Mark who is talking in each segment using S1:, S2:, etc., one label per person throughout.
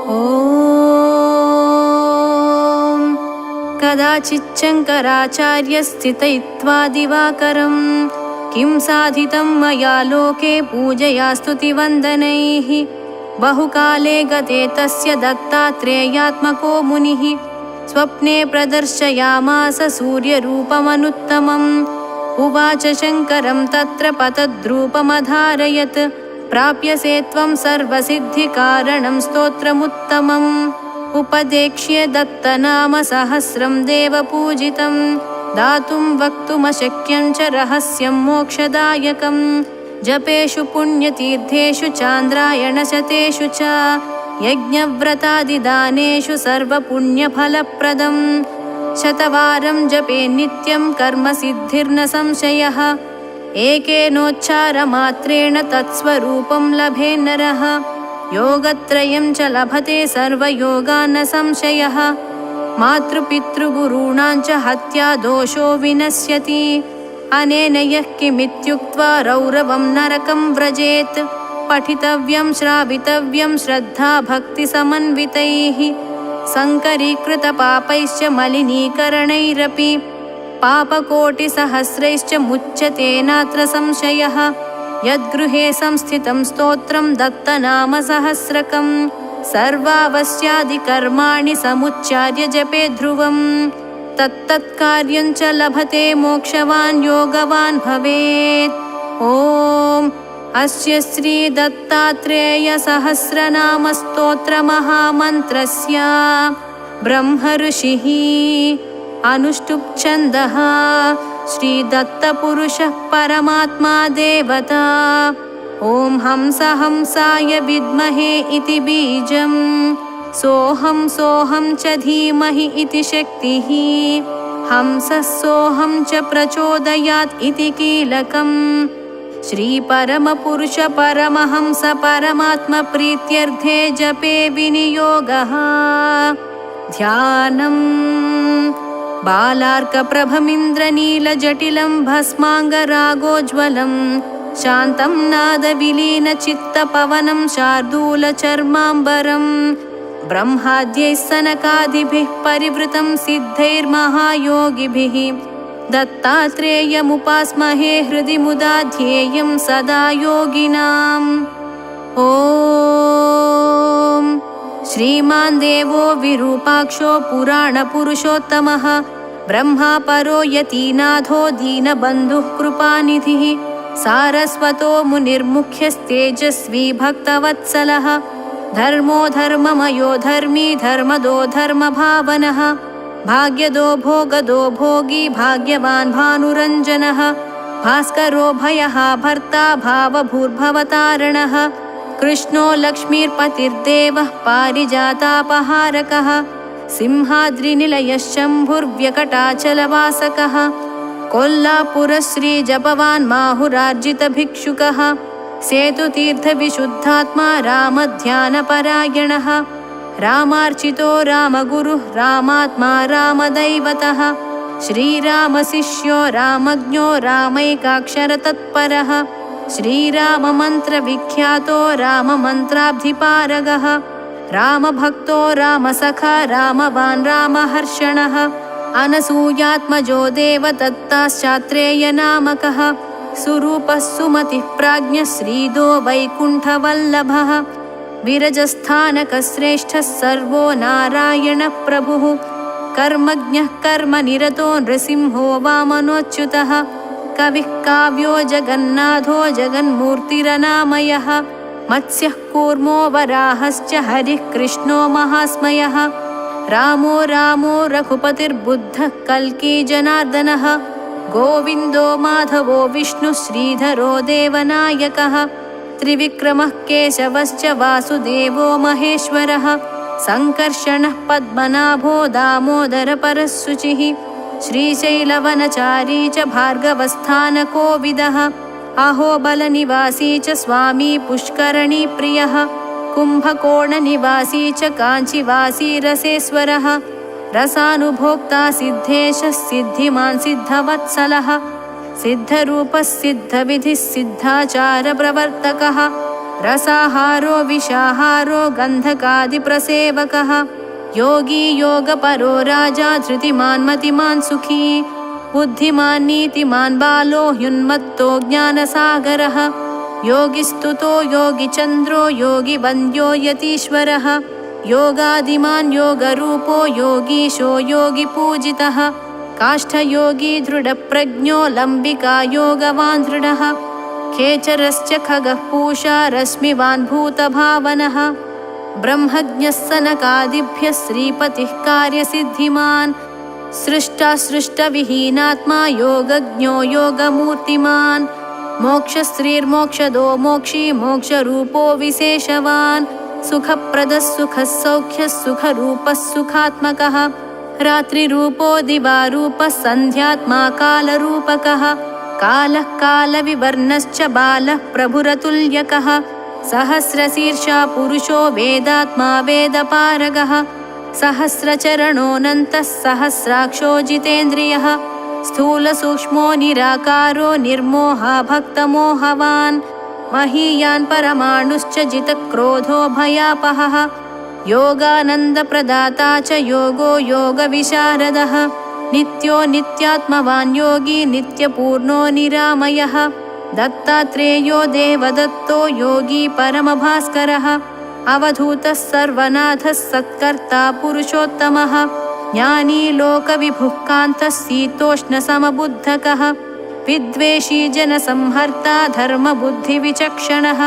S1: ॐ कदाचिच्चङ्कराचार्यस्थितयित्वा दिवाकरं किं साधितं मया लोके पूजया स्तुतिवन्दनैः। बहुकाले गते तस्य दत्तात्रेयात्मको मुनिः स्वप्ने प्रदर्शयामास सूर्यरूपमनुत्तमम्। उवाच शङ्करं तत्र पतद्रूपमधारयत् प्राप्यसे त्वं सर्वसिद्धिकारणं स्तोत्रमुत्तमम्। उपदेक्ष्य दत्तनाम सहस्रं देवपूजितं दातुं वक्तुमशक्यं च रहस्यं मोक्षदायकम्। जपेषु पुण्यतीर्थेषु चान्द्रायणशतेषु च यज्ञव्रतादिदानेषु सर्वपुण्यफलप्रदम्। शतवारं जपे नित्यं कर्मसिद्धिर्न संशयः। एकेनोच्चारमात्रेण तत्स्वरूपं लभे नरः। योगत्रयं च लभते सर्वयोगान् न संशयः। मातृपितृगुरूणां च हत्या दोषो विनश्यति। अनेन यः किमित्युक्त्वा रौरवं नरकं व्रजेत्। पठितव्यं श्रावितव्यं श्रद्धा भक्तिसमन्वितैः। सङ्करीकृतपापैश्च मलिनीकरणैरपि पापकोटिसहस्रैश्च मुच्यते नात्र संशयः। यद्गृहे संस्थितं स्तोत्रं दत्तनामसहस्रकं सर्वावस्यादिकर्माणि समुच्चार्य जपे ध्रुवम्। तत्तत्कार्यं च लभते मोक्षवान् योगवान् भवेत्। ॐ अस्य श्रीदत्तात्रेयसहस्रनामस्तोत्रमहामन्त्रस्य ब्रह्मऋषिः अनुष्टुप्छन्दः श्रीदत्तपुरुषः परमात्मा देवता। ॐ हंसाय विद्महे इति बीजं सोऽहं च धीमहि इति शक्तिः। हंसः सोऽहं च प्रचोदयात् इति कीलकम्। श्रीपरमपुरुष परमहंस परमात्मप्रीत्यर्थे जपे विनियोगः। ध्यानम् बालार्कप्रभमिन्द्रनीलजटिलं भस्माङ्गरागोज्ज्वलं शान्तं नादविलीनचित्तपवनं शार्दूलचर्माम्बरं। ब्रह्माद्यैः सनकादिभिः परिवृतं सिद्धैर्महायोगिभिः दत्तात्रेयमुपास्महे हृदि मुदा ध्येयं सदा योगिनाम्। ॐ श्रीमान् देवो विरूपाक्षो पुराणपुरुषोत्तमः ब्रह्मा परो यतीनाथो दीनबन्धुः कृपानिधिः सारस्वतो मुनिर्मुख्यस्तेजस्वी भक्तवत्सलः धर्मो धर्ममयो धर्मी धर्मदो धर्मभावनः भाग्यदो भोगदो भोगी भाग्यवान् भानुरञ्जनः भास्करो भयः भर्ता भावभूर्भवतारणः कृष्णो लक्ष्मीर्पतिर्देवः पारिजातापहारकः सिंहाद्रिनिलयश्शम्भुर्व्यकटाचलवासकः कोल्लापुरश्रीजपवान् माहुरार्जितभिक्षुकः सेतुतीर्थविशुद्धात्मा रामध्यानपरायणः रामार्चितो रामगुरुः रामात्मा रामदैवतः श्रीरामशिष्यो रामज्ञो रामैकाक्षरतत्परः श्रीराममन्त्रविख्यातो राममन्त्राब्धिपारगः रामभक्तो रामसखा रामवान् रामहर्षणः अनसूयात्मजो देवदत्ताश्चात्रेयनामकः सुरूपः सुमतिः प्राज्ञः श्रीदो वैकुण्ठवल्लभः विरजस्थानकश्रेष्ठः सर्वो नारायणः प्रभुः कर्मज्ञः कर्मनिरतो नृसिंहो वामनोच्युतः कविः काव्यो जगन्नाथो जगन्मूर्तिरनामयः मत्स्यः कूर्मो वराहश्च हरिः कृष्णो महास्मयः रामो रामो रघुपतिर्बुद्धः कल्की जनार्दनः गोविन्दो माधवो विष्णुः श्रीधरो देवनायकः त्रिविक्रमः केशवश्च वासुदेवो महेश्वरः सङ्कर्षणः पद्मनाभो दामोदरपरः शुचिः श्रीशैलवनचारी च भार्गवस्थानकोविदः अहोबलनिवासी च स्वामी पुष्करणीप्रियः कुम्भकोणनिवासी च काञ्चीवासी रसेश्वरः रसानुभोक्ता सिद्धेशः सिद्धिमान् सिद्धवत्सलः सिद्धरूपः सिद्धविधिः सिद्धाचारप्रवर्तकः रसाहारो विषाहारो गन्धकादिप्रसेवकः योगी योगपरो राजा धृतिमान् मतिमान् सुखी बुद्धिमान् नीतिमान् बालो ह्युन्मत्तो ज्ञानसागरः योगिस्तुतो योगिचन्द्रो योगिवन्द्यो यतीश्वरः योगादिमान् योगरूपो योगीशो योगिपूजितः काष्ठयोगी दृढप्रज्ञो लम्बिका योगवान् दृढः खेचरश्च खगः पूषा रश्मिवान् भूतभावनः ब्रह्मज्ञः सनकादिभ्यः श्रीपतिः कार्यसिद्धिमान् सृष्टासृष्टविहीनात्मा योगज्ञो योगमूर्तिमान् मोक्षश्रीर्मोक्षदो मोक्षी मोक्षरूपो विशेषवान् सुखप्रदः सुखः सौख्यः सुखरूपः सुखात्मकः रात्रिरूपो दिवारूपः सन्ध्यात्मा कालरूपकः कालः कालविवर्णश्च बालः प्रभुरतुल्यकः सहस्रशीर्षा पुरुषो वेदात्मा वेदपारगः सहस्रचरणोऽनन्तः सहस्राक्षो जितेन्द्रियः स्थूलसूक्ष्मो निराकारो निर्मोहा भक्तमोहवान् महीयान् परमाणुश्च जितक्रोधो भयापहः योगानन्दप्रदाता च योगो योगविशारदः नित्यो नित्यात्मवान् योगी नित्यपूर्णो निरामयः दत्तात्रेयो देवदत्तो योगी परमभास्करः अवधूतः सर्वनाथः सत्कर्ता पुरुषोत्तमः ज्ञानी लोकविभुः कान्तः शीतोष्णसमबुद्धकः विद्वेषी जनसंहर्ता धर्मबुद्धिविचक्षणः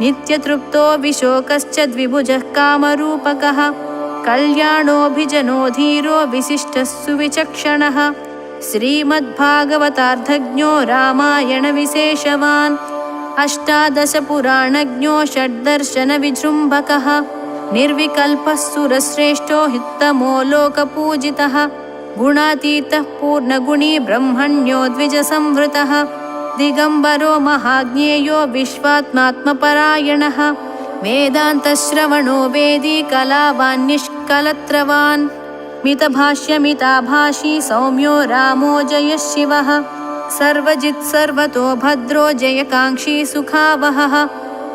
S1: नित्यतृप्तो विशोकश्च द्विभुजः कामरूपकः कल्याणोऽभिजनो धीरो विशिष्टः सुविचक्षणः श्रीमद्भागवतार्थज्ञो रामायणविशेषवान् अष्टादशपुराणज्ञो षड्दर्शनविजृम्भकः निर्विकल्पः सुरश्रेष्ठो हितमो लोकपूजितः गुणातीतः पूर्णगुणी ब्रह्मण्यो द्विजसंवृतः दिगम्बरो महाज्ञेयो विश्वात्मात्मपरायणः वेदान्तश्रवणो वेदी कलावान् निष्कलत्रवान् मितभाष्यमिताभाषी सौम्यो रामो जयः शिवः सर्वजित् सर्वतो भद्रो जयकाङ्क्षी सुखावहः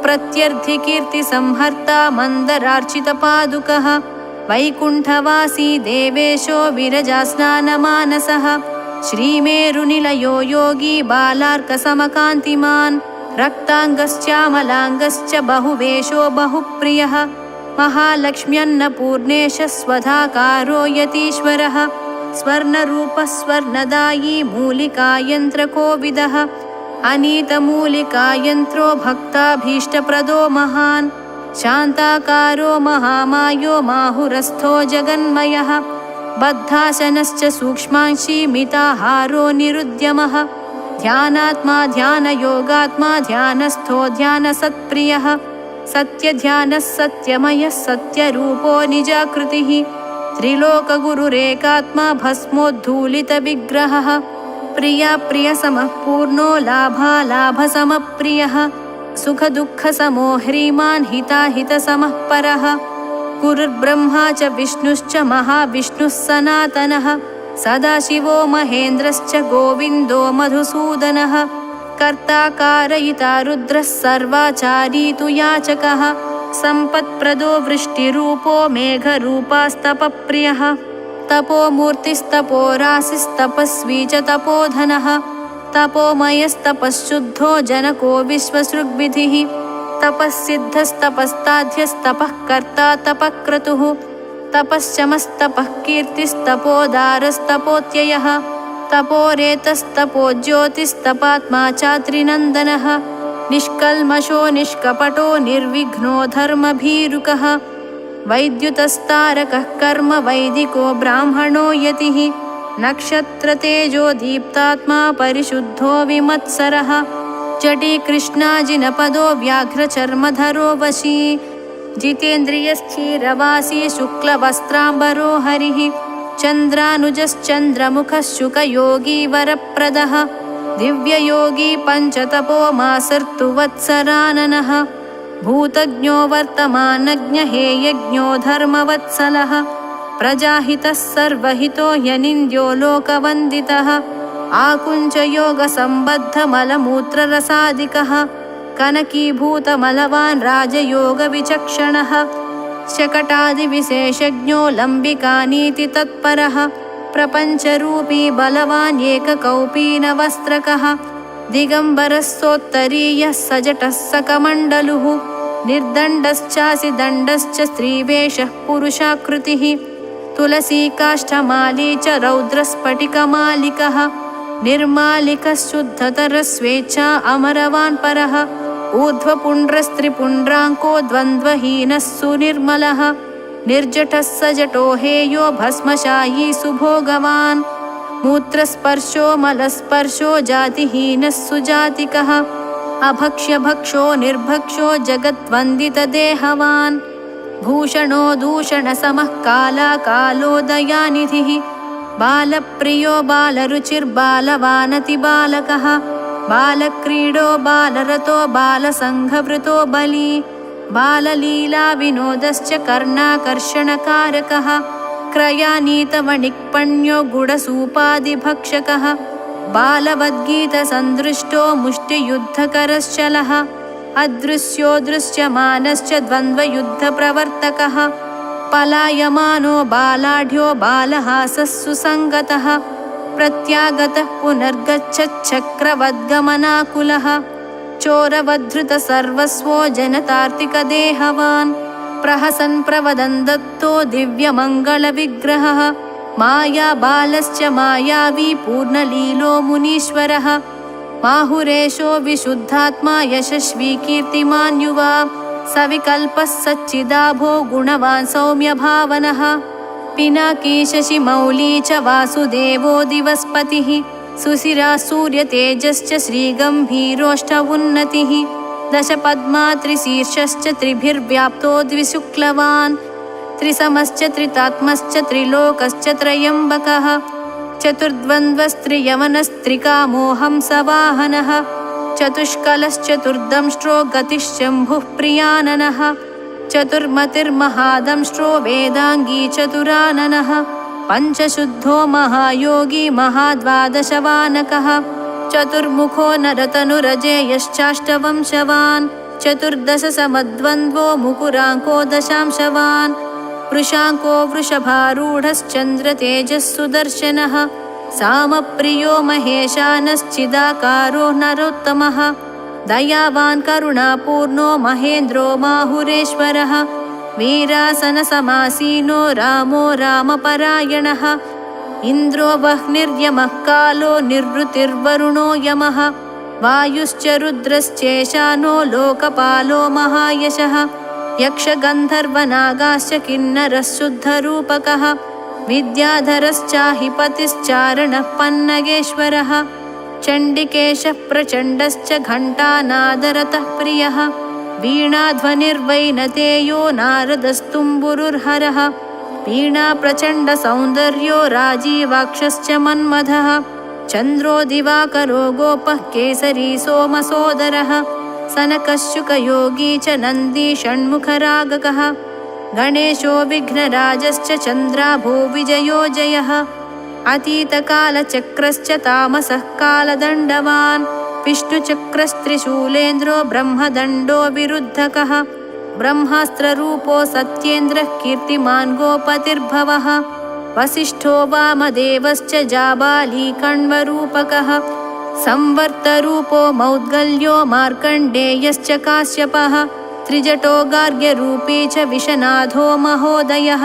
S1: प्रत्यर्थिकीर्तिसंहर्ता मन्दरार्चितपादुकः वैकुण्ठवासी देवेशो विरजास्नानमानसः श्रीमेरुनिलयो योगी बालार्कसमकान्तिमान् रक्ताङ्गश्चामलाङ्गश्च बहुवेषो बहुप्रियः महालक्ष्म्यन्नपूर्णेश स्वधाकारो यतीश्वरः स्वर्णरूपः स्वर्णदायी मूलिकायन्त्रकोविदः अनीतमूलिकायन्त्रो भक्ताभीष्टप्रदो महान् शान्ताकारो महामायो माहुरस्थो जगन्मयः बद्धासनश्च सूक्ष्मांशी मिताहारो निरुद्यमः ध्यानात्मा ध्यानयोगात्मा ध्यानस्थो ध्यानसत्प्रियः सत्यध्यानः सत्यमयः सत्यरूपो निजाकृतिः त्रिलोकगुरुरेकात्मा भस्मोद्धूलितविग्रहः प्रियप्रियसमः पूर्णो लाभालाभसमप्रियः सुखदुःखसमो ह्रीमान् हिताहितसमः परः गुरुर्ब्रह्मा च विष्णुश्च महाविष्णुः सनातनः सदाशिवो महेन्द्रश्च गोविन्दो मधुसूदनः कर्ता कारयिता रुद्रः सर्वाचारी तु याचकः सम्पत्प्रदो वृष्टिरूपो मेघरूपास्तपप्रियः तपोमूर्तिस्तपो राशिस्तपस्वी च तपोधनः तपोमयस्तपःशुद्धो जनको विश्वसृग्विधिः तपःसिद्धस्तपस्ताध्यस्तपः कर्ता तपःक्रतुः तपश्चमस्तपः कीर्तिस्तपोदारस्तपोत्ययः तपोरेतस्तपो ज्योतिस्तपात्मा चात्रिनन्दनः निष्कल्मषो निष्कपटो निर्विघ्नो धर्मभीरुकः वैद्युतस्तारकः कर्म वैदिको ब्राह्मणो यतिः नक्षत्रतेजो दीप्तात्मा परिशुद्धो विमत्सरः जटी कृष्णाजिनपदो व्याघ्रचर्मधरो वशी जितेन्द्रियश्चीरवासी शुक्लवस्त्राम्बरो हरिः चन्द्रानुजश्चन्द्रमुखः शुकयोगी वरप्रदः दिव्ययोगी पञ्चतपो मासर्तुवत्सराननः भूतज्ञो वर्तमानज्ञहेयज्ञो धर्मवत्सलः प्रजाहितः सर्वहितो ह्यनिन्द्यो लोकवन्दितः आकुञ्चयोगसम्बद्धमलमूत्ररसादिकः कनकीभूतमलवान् राजयोगविचक्षणः शकटादिविशेषज्ञो लम्बिकानीति तत्परः प्रपञ्चरूपी बलवान् एककौपीनवस्त्रकः दिगम्बरस्सोत्तरीयः सजटः सकमण्डलुः निर्दण्डश्चासि दण्डश्च स्त्रीवेषः पुरुषाकृतिः तुलसीकाष्ठमाली च रौद्रस्फटिकमालिकः निर्मालिकशुद्धतरस्वेच्छा अमरवान् परः ऊर्ध्वपुण्ड्रस्त्रिपुण्ड्राङ्को द्वन्द्वहीनः सुनिर्मलः निर्जटः सजटो हेयो भस्मशायी सुभोगवान् मूत्रस्पर्शो मलस्पर्शो जातिहीनः सुजातिकः अभक्ष्यभक्षो निर्भक्षो जगद्वन्दितदेहवान् भूषणो दूषणसमः कालाकालोदयानिधिः बालप्रियो बालरुचिर्बालवानतिबालकः बालक्रीडो बालरतो बालसङ्घवृतो बली बाललीलाविनोदश्च कर्णाकर्षणकारकः क्रयानीतवणिक्पण्यो गुडसूपादिभक्षकः बालवद्गीतसन्दृष्टो मुष्टियुद्धकरश्चलः अदृश्यो दृश्यमानश्च द्वन्द्वयुद्धप्रवर्तकः पलायमानो बालाढ्यो बालहासः सुसङ्गतः प्रत्यागतः पुनर्गच्छच्छक्रवद्गमनाकुलः चोरवद्धृतसर्वस्वो जनतार्तिकदेहवान् प्रहसन् प्रवदन् दत्तो दिव्यमङ्गलविग्रहः मायाबालश्च मायावी पूर्णलीलो मुनीश्वरः माहुरेशो विशुद्धात्मा यशस्वी कीर्तिमान् युवा सविकल्पः सच्चिदाभो गुणवान् सौम्यभावनः पिनाकी शशिमौली च वासुदेवो दिवस्पतिः सुशिरा सूर्यतेजश्च श्रीगम्भीरोष्ठवुन्नतिः दशपद्मा त्रिशीर्षश्च त्रिभिर्व्याप्तो द्विशुक्लवान् त्रिसमश्च त्रितात्मश्च त्रिलोकश्च त्रयम्बकः चतुर्द्वन्द्वस्त्रियवनस्त्रिकामो हंसवाहनः चतुष्कलश्चतुर्दंष्ट्रो गतिश्शम्भुः प्रियाननः चतुर्मतिर्महादंष्ट्रो वेदाङ्गी चतुराननः पञ्चशुद्धो महायोगी महाद्वादशवानकः चतुर्मुखो नरतनुरजेयश्चाष्टवंशवान् चतुर्दशसमद्वन्द्वो मुकुराङ्को दशांशवान् वृषाङ्को वृषभारूढश्चन्द्रतेजः सुदर्शनः सामप्रियो महेशानश्चिदाकारो नरोत्तमः दयावान् करुणापूर्णो महेन्द्रो माहुरेश्वरः वीरासनसमासीनो रामो रामपरायणः इन्द्रो वह्निर्यमः कालो निर्वृतिर्वरुणो यमः वायुश्च रुद्रश्चेशानो लोकपालो महायशः यक्षगन्धर्वनागाश्च किन्नरः शुद्धरूपकः विद्याधरश्चाहिपतिश्चारणः पन्नगेश्वरः चण्डिकेशः प्रचण्डश्च घण्टानादरतः प्रियः वीणाध्वनिर्वैनतेयो नारदस्तुम्बुरुर्हरः वीणाप्रचण्डसौन्दर्यो राजीवाक्षश्च मन्मथः चन्द्रो दिवाकरो गोपः केसरी सोमसोदरः सनकश्युकयोगी च नन्दी षण्मुखरागकः गणेशो विघ्नराजश्च चन्द्राभो विजयो जयः अतीतकालचक्रश्च तामसः कालदण्डवान् विष्णुचक्रस्त्रिशूलेन्द्रो ब्रह्मदण्डो विरुद्धकः ब्रह्मास्त्ररूपो सत्येन्द्रः कीर्तिमान् गोपतिर्भवः वसिष्ठो वामदेवश्च जाबाली कण्वरूपकः संवर्तरूपो मौद्गल्यो मार्कण्डेयश्च काश्यपः त्रिजटो गार्ग्यरूपी च विशनाथो महोदयः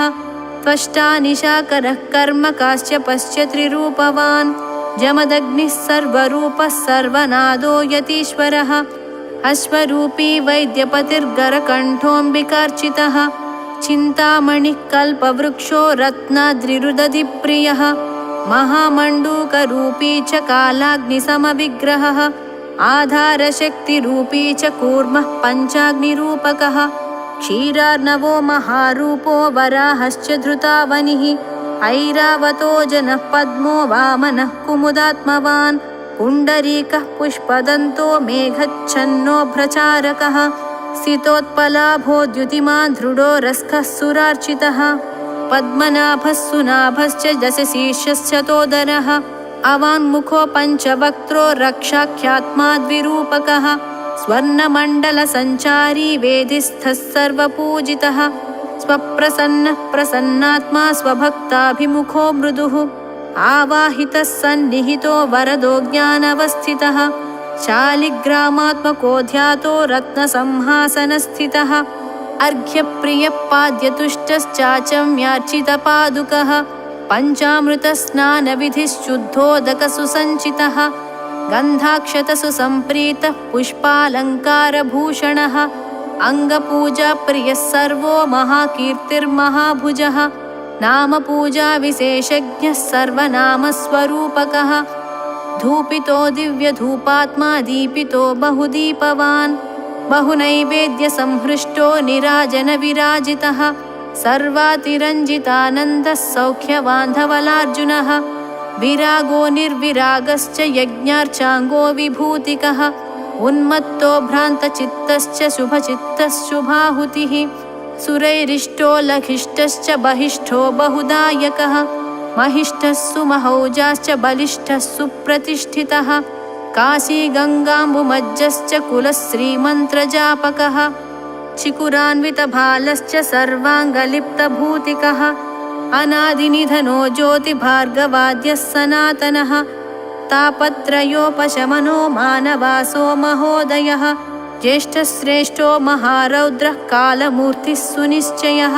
S1: त्वष्टा निशाकरः कर्म काश्यपश्च त्रिरूपवान् जमदग्निः सर्वरूपः सर्वनादो यतीश्वरः अश्वरूपी वैद्यपतिर्गरकण्ठोऽम्बिकार्चितः चिन्तामणिः कल्पवृक्षो रत्नाद्रिरुदधिप्रियः महामण्डूकरूपी च कालाग्निसमविग्रहः आधारशक्तिरूपी च कूर्मः पञ्चाग्निरूपकः क्षीरार्णवो महारूपो वराहश्च धृतावनिः ऐरावतो जनः पद्मो वामनः कुमुदात्मवान् पुण्डरीकः पुष्पदन्तो मेघच्छन्नो भ्रचारकः सितोत्पलाभो द्युतिमान् दृढो रस्खः सुरार्चितः पद्मनाभः सुनाभश्च दशशीर्षश्चतोदरः अवाङ्मुखो पञ्चवक्त्रो रक्षाख्यात्मा द्विरूपकः स्वर्णमण्डलसञ्चारी वेदिस्थः सर्वपूजितः स्वप्रसन्नः प्रसन्नात्मा स्वभक्ताभिमुखो मृदुः आवाहितः सन्निहितो वरदो ज्ञानवस्थितः शालिग्रामात्मको ध्यातो रत्नसंहासनस्थितः अर्घ्यप्रियपाद्यतुष्टश्चाचम्यार्चितपादुकः पञ्चामृतस्नानविधिश्शुद्धोदकसुसञ्चितः गन्धाक्षतसुसम्प्रीतः पुष्पालङ्कारभूषणः अङ्गपूजाप्रियः सर्वो महाकीर्तिर्महाभुजः नामपूजाविशेषज्ञः सर्वनामस्वरूपकः धूपितो दिव्यधूपात्मा दीपितो बहुदीपवान् बहुनैवेद्यसंहृष्टो निराजनविराजितः सर्वातिरञ्जितानन्दः सौख्यवान् धवलार्जुनः विरागो निर्विरागश्च यज्ञार्चाङ्गो विभूतिकः उन्मत्तो भ्रान्तचित्तश्च शुभचित्तः शुभाहुतिः सुरैरिष्टो लघिष्ठश्च बहिष्ठो बहुदायकः महिष्ठः सुमहौजाश्च बलिष्ठः सुप्रतिष्ठितः काशीगङ्गाम्बुमज्जश्च कुलश्रीमन्त्रजापकः चिकुरान्वितभालश्च सर्वाङ्गलिप्तभूतिकः अनादिनिधनो ज्योतिभार्गवाद्यः सनातनः तापत्रयोपशमनो मानवासो महोदयः ज्येष्ठश्रेष्ठो महारौद्रः कालमूर्तिः सुनिश्चयः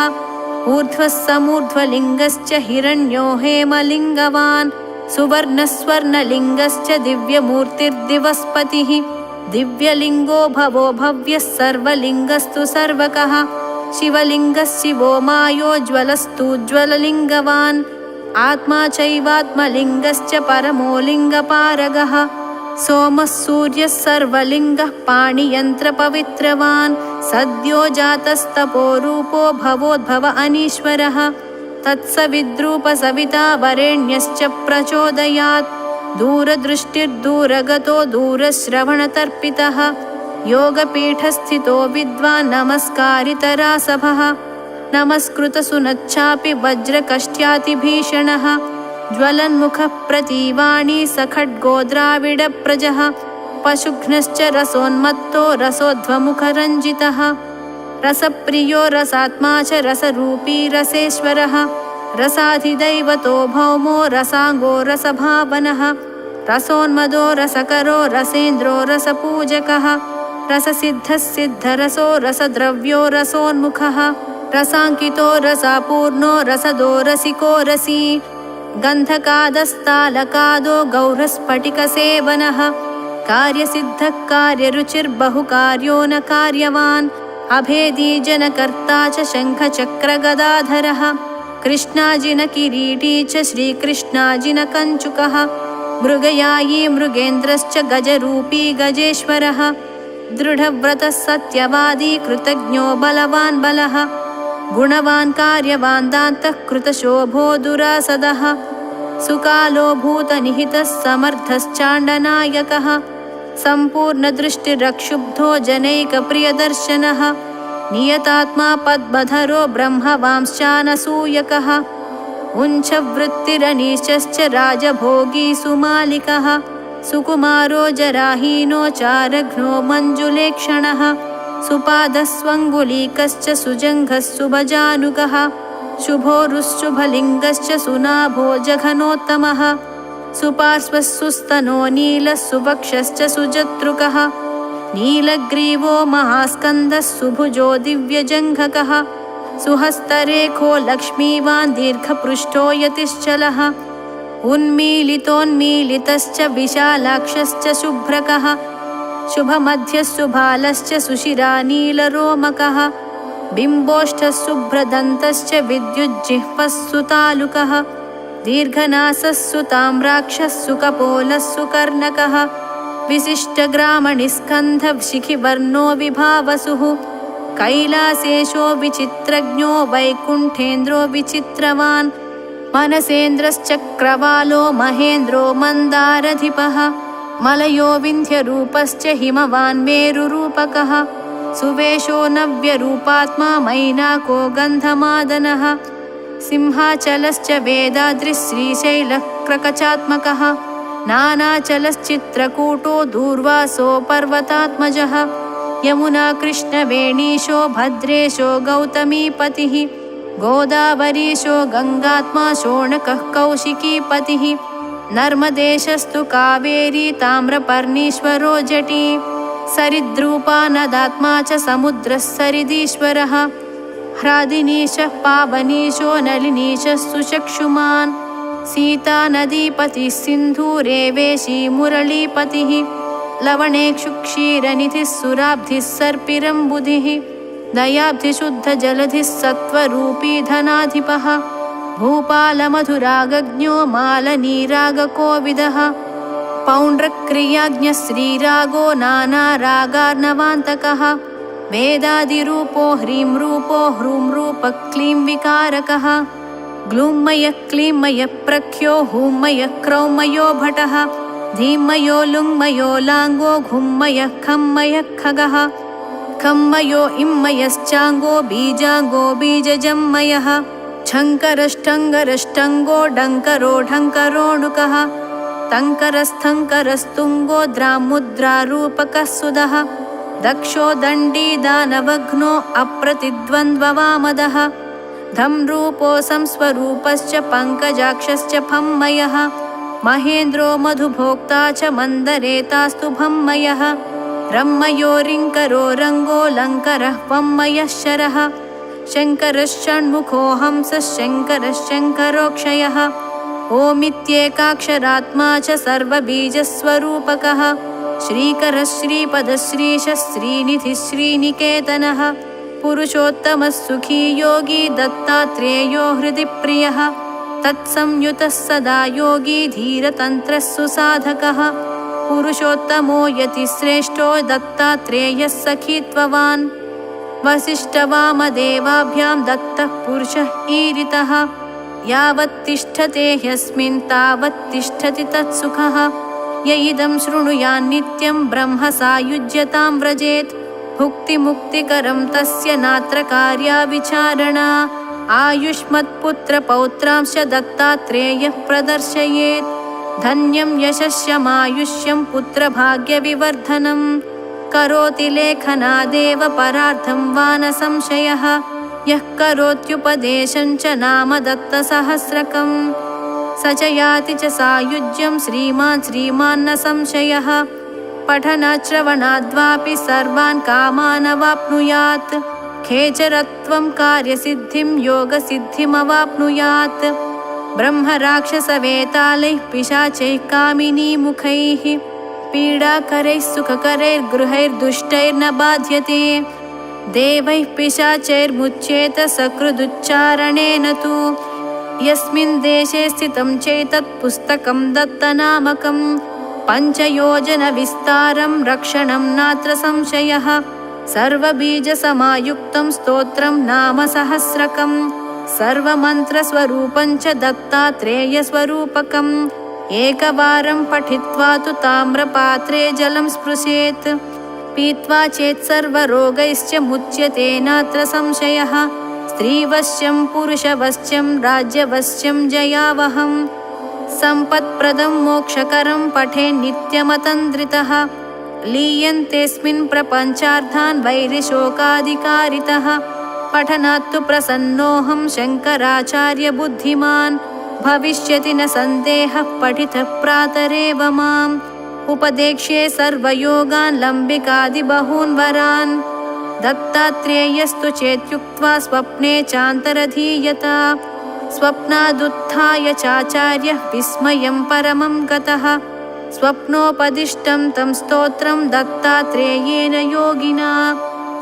S1: ऊर्ध्वः समूर्ध्वलिङ्गश्च हिरण्यो हेमलिङ्गवान् सुवर्णस्वर्णलिङ्गश्च दिव्यमूर्तिर्दिवस्पतिः दिव्यलिङ्गो भवो भव्यः सर्वलिङ्गस्तु सर्वकः शिवलिङ्गः शिवो मायोज्ज्वलस्तुज्ज्वललिङ्गवान् आत्मा चैवात्मलिङ्गश्च परमो लिङ्गपारगः सोमः सूर्यः सर्वलिङ्गः पाणियन्त्रपवित्रवान् सद्यो जातस्तपोरूपो भवोद्भव अनीश्वरः तत्सविद्रूपसविता वरेण्यश्च प्रचोदयात् दूरदृष्टिर्दूरगतो दूरश्रवणतर्पितः योगपीठस्थितो विद्वान् नमस्कारितरासभः नमस्कृतसुनच्छापि वज्रकष्ट्यातिभीषणः ज्वलन्मुखः प्रतीवाणी सखड्गो द्राविडप्रजः पशुघ्नश्च रसोन्मत्तो रसोध्वमुखरञ्जितः रसप्रियो रसात्मा च रसरूपी रसेश्वरः रसाधिदैवतो भौमो रसाङ्गो रसभावनः रसोन्मदो रसकरो रसेन्द्रो रसपूजकः रससिद्धः सिद्धरसो रसद्रव्यो रसोन्मुखः रसाङ्कितो रसापूर्णो रसदो रसिको रसी गन्धकादस्तालकादो गौरस्फटिकसेवनः कार्यसिद्धः कार्यरुचिर्बहुकार्यो न कार्यवान् अभेदी जनकर्ता च शङ्खचक्रगदाधरः कृष्णाजिनकिरीटी च श्रीकृष्णाजिनकञ्चुकः मृगयायी मृगेन्द्रश्च गजरूपी गजेश्वरः दृढव्रतः सत्यवादी कृतज्ञो बलवान् बलः गुणवान् कार्यवान् दान्तः कृतशोभो दुरासदः सुकालो भूतनिहितः समर्थश्चाण्डनायकः सम्पूर्णदृष्टिरक्षुब्धो जनैकप्रियदर्शनः नियतात्मा पद्मधरो ब्रह्मवांश्चानसूयकः उञ्छवृत्तिरनीशश्च राजभोगी सुमालिकः सुकुमारो जराहीनो चारघ्नो मञ्जुलेक्षणः सुपादस्वङ्गुलीकश्च सुजङ्घः सुभजानुगः शुभोरुश्शुभलिङ्गश्च सुनाभो जघनोत्तमः सुपार्श्वः सुस्तनो नीलः सुवक्षश्च सुजतृकः नीलग्रीवो महास्कन्दः सुभुजो दिव्यजङ्घकः सुहस्तरेखो लक्ष्मीवान् दीर्घपृष्ठो यतिश्चलः उन्मीलितोन्मीलितश्च विशालाक्षश्च शुभ्रकः शुभमध्यः सुभालश्च सुशिरानीलरोमकः बिम्बोष्ठः शुभ्रदन्तश्च विद्युज्जिह्वः सुतालुकः दीर्घनासः सुताम्राक्षः सुकपोलः सुकर्णकः विशिष्टग्रामणिस्कन्धः शिखिवर्णो विभावसुः कैलासेशो विचित्रज्ञो वैकुण्ठेन्द्रो विचित्रवान् मनसेन्द्रश्चक्रवालो महेन्द्रो मन्दारधिपः मलयो विन्ध्यरूपश्च हिमवान् मेरुरूपकः सुवेशो नव्यरूपात्मा मैनाको गन्धमादनः सिंहाचलश्च वेदाद्रिः श्रीशैलः क्रकचात्मकः नानाचलश्चित्रकूटो दूर्वासो पर्वतात्मजः यमुना कृष्णवेणीशो भद्रेशो गौतमीपतिः गोदावरीशो गङ्गात्मा शोणकः कौशिकीपतिः नर्मदेशस्तु कावेरी ताम्रपर्णीश्वरो जटी सरिद्रूपा नदात्मा च समुद्रः सरिदीश्वरः ह्रादिनीशः पावनीशो नलिनीशः सुचक्षुमान् सीता नदीपतिः सिन्धूरेवेशी मुरलीपतिः लवणेक्षुक्षीरनिधिः सुराब्धिः सर्पिरम्बुधिः दयाब्धिशुद्धजलधिः सत्त्वरूपी धनाधिपः भूपालमधुरागज्ञो मालनीरागकोविदः पौण्ड्रक्रियाज्ञः श्रीरागो नानारागार्णवान्तकः वेदादिरूपो ह्रीं रूपो ह्रूं रूपः क्लीं विकारकः ग्लूमयः क्लीमयः प्रख्यो हूमयः क्रौमयो भटः धीमयो लुङ्मयो लाङ्गो घुम्मयः खम्मयः खगः खम्मयो इम्मयश्चाङ्गो बीजाङ्गो बीजजम्मयः छङ्करष्टङ्गरष्टङ्गो डङ्करो ढङ्करोणुकः तङ्करस्थङ्करस्तुङ्गो द्रामुद्रारूपकः सुदः दक्षो दण्डी दानवघ्नो अप्रतिद्वन्द्ववामदः धम्रूपो संस्वरूपश्च पङ्कजाक्षश्च फम्मयः महेन्द्रो मधुभोक्ता च मन्दरेतास्तु भम्मयः रम्मयो रिङ्करो रङ्गो लङ्करः वम्मयः शरः शङ्करश्षण्मुखो हंसः शङ्करः शङ्करोक्षयः ओमित्येकाक्षरात्मा च सर्वबीजस्वरूपकः श्रीकरः श्रीपदः श्रीशः श्रीनिधिः श्रीनिकेतनः पुरुषोत्तमः सुखी योगी दत्तात्रेयो हृदि प्रियः तत्संयुतः सदा योगी धीरतन्त्रः सुसाधकः पुरुषोत्तमो यतिश्रेष्ठो दत्तात्रेयः सखीत्ववान् वसिष्ठवामदेवाभ्यां दत्तः पुरुषः ईरितः यावत्तिष्ठते ह्यस्मिन् तावत्तिष्ठति तत्सुखः य इदं शृणुयान्नित्यं ब्रह्म सायुज्यतां व्रजेत् भुक्तिमुक्तिकरं तस्य नात्र कार्या विचारणा आयुष्मत्पुत्रपौत्रांश्च दत्तात्रेयः प्रदर्शयेत् धन्यं यशस्यमायुष्यं पुत्रभाग्यविवर्धनं करोति लेखनादेव परार्थं वा न संशयः यः करोत्युपदेशं च नाम दत्तसहस्रकं स च याति च सायुज्यं श्रीमान् श्रीमान् न संशयः पठनाश्रवणाद्वापि सर्वान् कामानवाप्नुयात् खेचरत्वं कार्यसिद्धिं योगसिद्धिमवाप्नुयात् ब्रह्मराक्षसवेतालैः पिशाचैः कामिनीमुखैः पीडाकरैः सुखकरैर्गृहैर्दुष्टैर्न बाध्यते देवैः पिशाचैर्मुच्येत सकृदुच्चारणेन तु यस्मिन् देशे स्थितं चैतत् पुस्तकं दत्तनामकं पञ्चयोजनविस्तारं रक्षणं नात्र संशयः सर्वबीजसमायुक्तं स्तोत्रं नाम सहस्रकं सर्वमन्त्रस्वरूपं च दत्तात्रेयस्वरूपकम् एकवारं पठित्वा तु ताम्रपात्रे जलं स्पृशेत् पीत्वा चेत् सर्वरोगैश्च मुच्यते नात्र संशयः स्त्रीवश्यं पुरुषवश्यं राज्यवश्यं जयावहं सम्पत्प्रदं मोक्षकरं पठेन् नित्यमतन्द्रितः लीयन्तेऽस्मिन् प्रपञ्चार्थान् वैरिशोकाधिकारितः पठनात्तु प्रसन्नोऽहं शङ्कराचार्य बुद्धिमान् भविष्यति न सन्देहः पठितः प्रातरेव माम् उपदेक्ष्ये सर्वयोगान् लम्बिकादिबहून् वरान् दत्तात्रेयस्तु चेत्युक्त्वा स्वप्ने चान्तरधीयता स्वप्नादुत्थाय चाचार्यः विस्मयं परमं गतः स्वप्नोपदिष्टं तं स्तोत्रं दत्तात्रेयेन योगिना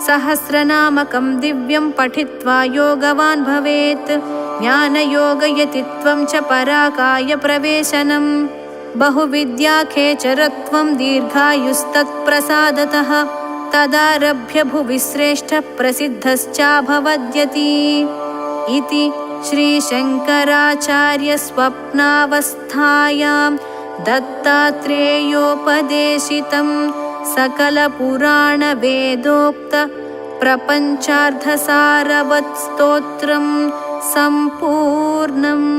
S1: सहस्रनामकं दिव्यं पठित्वा योगवान् भवेत् ज्ञानयोगयतित्वं च पराकायप्रवेशनं बहुविद्याखेचरत्वं दीर्घायुस्तत्प्रसादतः तदारभ्य भुवि श्रेष्ठः प्रसिद्धश्चाभवद्यति इति श्रीशङ्कराचार्यस्वप्नावस्थायां दत्तात्रेयोपदेशितं सकलपुराणवेदोक्त प्रपञ्चार्धसारवत् स्तोत्रं सम्पूर्णम्।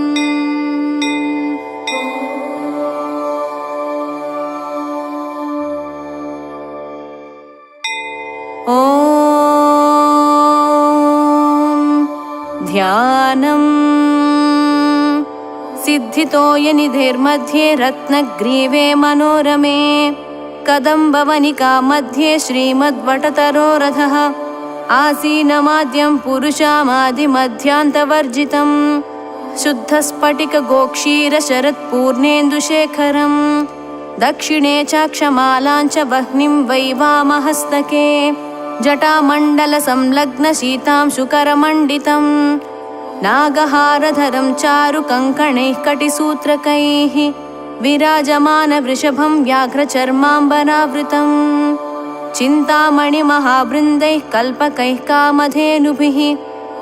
S1: स्थानम् सिद्धितोयनिधिर्मध्ये रत्नग्रीवे मनोरमे कदम्बवनिका मध्ये श्रीमद्वटतरोरथः आसीनमाद्यं पुरुषामादिमध्यान्तवर्जितं शुद्धस्फटिकगोक्षीरशरत्पूर्णेन्दुशेखरं दक्षिणे चाक्षमालाञ्च वह्निं वैवामहस्तके जटामण्डलसंलग्नशीतांशुकरमण्डितं नागहारधरं चारुकङ्कणैः कटिसूत्रकैः विराजमानवृषभं व्याघ्रचर्माम्बरावृतं चिन्तामणिमहावृन्दैः कल्पकैः कामधेनुभिः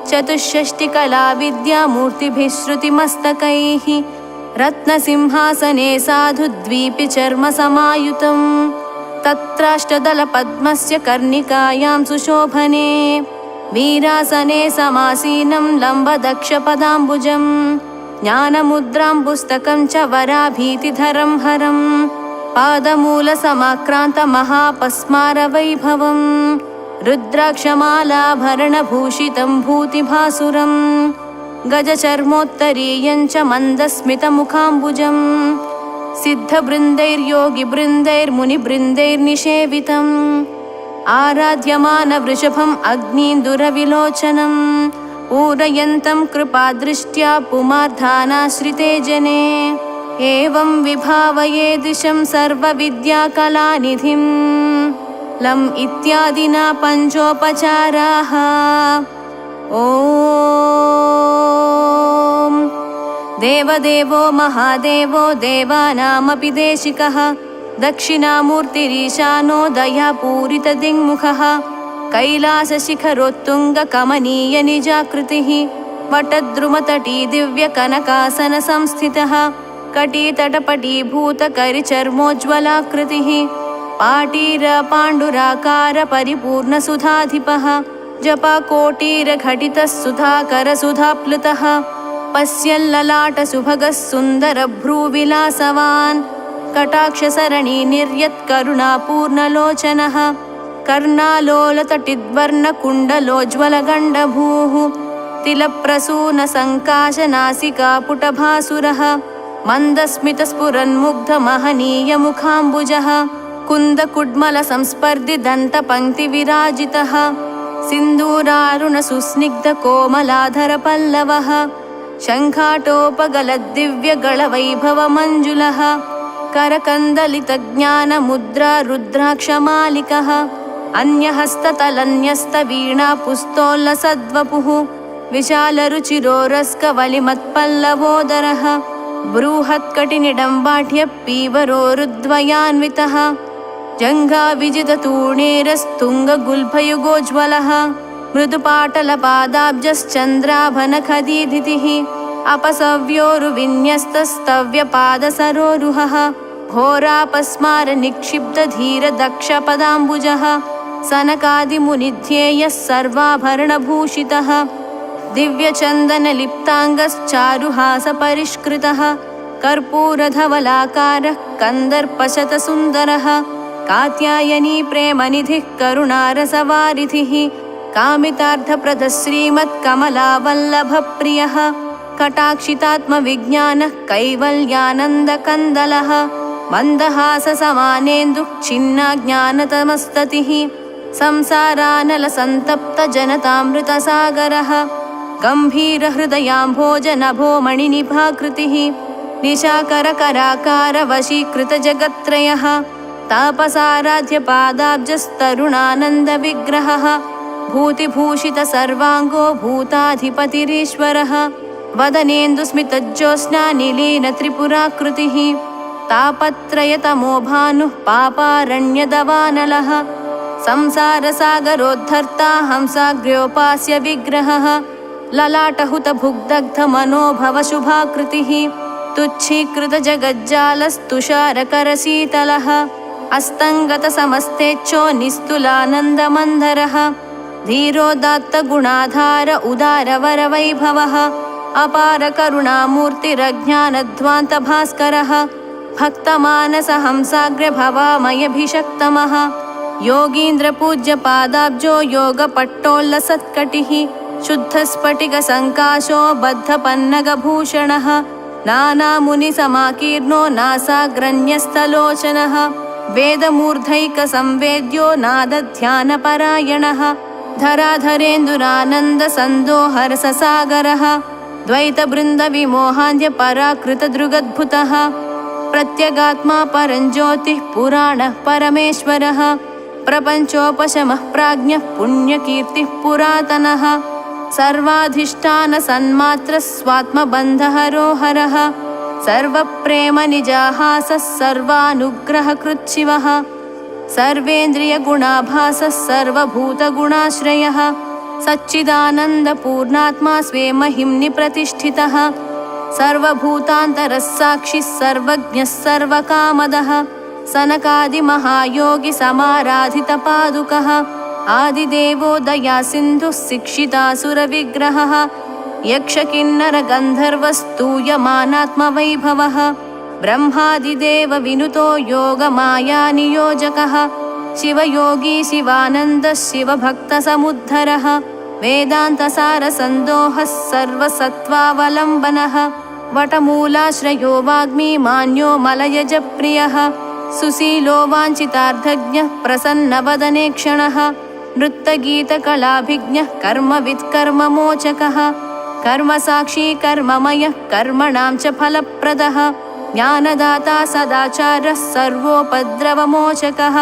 S1: चतुष्षष्टिकलाविद्यामूर्तिभिः श्रुतिमस्तकैः रत्नसिंहासने साधुद्वीपिचर्मसमायुतं तत्राष्टदलपद्मस्य कर्णिकायां सुशोभने वीरासने समासीनं लम्बदक्षपदाम्बुजं ज्ञानमुद्रां पुस्तकं च वराभीतिधरं हरं पादमूलसमाक्रान्तमहापस्मारवैभवं रुद्राक्षमालाभरणभूषितं भूतिभासुरं गजचर्मोत्तरीयं च मन्दस्मितमुखाम्बुजं सिद्धबृन्दैर्योगिबृन्दैर्मुनिबृन्दैर्निषेवितम् आराध्यमानवृषभम् अग्नीन्दुरविलोचनं पूरयन्तं कृपादृष्ट्या पुमार्धानाश्रिते जने एवं विभावये दिशं सर्वविद्याकलानिधिं लम् इत्यादिना पञ्चोपचाराः ॐ देवदेवो महादेवो देवानामपि देशिकः दक्षिणामूर्तिरीशानो दयापूरितदिङ्मुखः कैलासशिखरोत्तुङ्गकमनीयनिजाकृतिः वटद्रुमतटी दिव्यकनकासनसंस्थितः कटीतटपटीभूतकरिचर्मोज्ज्वलाकृतिः पाटीरपाण्डुराकारपरिपूर्णसुधाधिपः जपकोटीरघटितः सुधाकरसुधाप्लुतः पश्यल्ललाटसुभगः सुन्दरभ्रूविलासवान् कटाक्षसरणी निर्यत्करुणापूर्णलोचनः कर्णालोलतटिद्वर्णकुण्डलोज्ज्वलगण्डभूः तिलप्रसूनसङ्काशनासिकापुटभासुरः मन्दस्मितस्फुरन्मुग्धमहनीयमुखाम्बुजः कुन्दकुड्मलसंस्पर्धिदन्तपङ्क्तिविराजितः सिन्दूरारुणसुस्निग्धकोमलाधरपल्लवः शङ्खाटोपगलद्दिव्यगळवैभवमञ्जुलः करकन्दलितज्ञानमुद्रा रुद्राक्षमालिकः अन्यहस्ततलन्यस्तवीणापुस्तोल्लसद्वपुः विशालरुचिरोरस्कवलिमत्पल्लवोदरः बृहत्कटिनिडम्बाढ्यः पीवरोरुद्वयान्वितः जङ्घाविजिततूणेरस्तुङ्गगुल्फयुगोज्ज्वलः मृदुपाटलपादाब्जश्चन्द्राभनखदीधितिः अपसव्योरुविन्यस्तस्तव्यपादसरोरुहः घोरापस्मारनिक्षिप्तधीरदक्षपदाम्बुजः सनकादिमुनिध्येयः सर्वाभरणभूषितः दिव्यचन्दनलिप्ताङ्गश्चारुहासपरिष्कृतः कर्पूरधवलाकारः कन्दर्पशतसुन्दरः कात्यायनी प्रेमनिधिः करुणारसवारिधिः कामितार्थप्रदः श्रीमत्कमलावल्लभप्रियः कटाक्षितात्मविज्ञानः कैवल्यानन्दकन्दलः मन्दहाससमानेन्दुः छिन्नाज्ञानतमस्ततिः संसारानलसन्तप्तजनतामृतसागरः गम्भीरहृदयाम्भोजनभोमणिनिभाकृतिः निशाकरकराकारवशीकृतजगत्त्रयः तापसाराध्यपादाब्जस्तरुणानन्दविग्रहः भूतिभूषितसर्वाङ्गो भूताधिपतिरीश्वरः वदनेन्दुस्मितज्योत्स्नानिलीनत्रिपुराकृतिः तापत्रयतमो भानुः पापारण्यदवानलः संसारसागरोद्धर्ता हंसाग्र्योपास्य विग्रहः ललाटहुतभुग्दग्धमनोभवशुभाकृतिः तुच्छीकृतजगज्जालस्तुषारकरशीतलः अस्तङ्गतसमस्तेच्छो निस्तुलानन्दमन्धरः धीरोदात्तगुणाधार उदारवरवैभवः अपारकरुणामूर्तिरज्ञानध्वान्तभास्करः भक्तमानसहंसाग्र्यभवामयभिषक्तमः योगीन्द्रपूज्यपादाब्जो योगपट्टोल्लसत्कटिः शुद्धस्फटिकसङ्काशो बद्धपन्नगभूषणः नानामुनिसमाकीर्णो नासाग्रन्यस्तलोचनः वेदमूर्धैकसंवेद्यो नादध्यानपरायणः धराधरेन्दुरानन्दसन्दोहरससागरः द्वैतबृन्दविमोहान्त्यपराकृतदृगद्भुतः प्रत्यगात्मा परञ्ज्योतिः पुराणः परमेश्वरः प्रपञ्चोपशमः प्राज्ञः पुण्यकीर्तिः पुरातनः सर्वाधिष्ठानसन्मात्रः स्वात्मबन्धहरो हरः सर्वप्रेमनिजाहासः सर्वानुग्रहकृच्छिवः सर्वेन्द्रियगुणाभासः सर्वभूतगुणाश्रयः सच्चिदानन्दपूर्णात्मा स्वे महिम्नि प्रतिष्ठितः सर्वभूतान्तरः साक्षिः सर्वज्ञः सर्वकामदः सनकादिमहायोगी समाराधितपादुकः आदिदेवो दयासिन्धुः शिक्षितासुरविग्रहः यक्षकिन्नरगन्धर्वस्तूयमानात्मवैभवः ब्रह्मादिदेवविनुतो योगमायानियोजकः शिवयोगी शिवानन्दः शिवभक्तसमुद्धरः वेदान्तसारसन्दोहः सर्वसत्त्वावलम्बनः वटमूलाश्रयो वाग्मी मान्यो मलयजप्रियः सुशीलो वाञ्छितार्थज्ञः प्रसन्नवदनेक्षणः नृत्तगीतकलाभिज्ञः कर्मवित्कर्ममोचकः कर्मसाक्षी कर्ममयः कर्मणां च फलप्रदः ज्ञानदाता सदाचारः सर्वोपद्रवमोचकः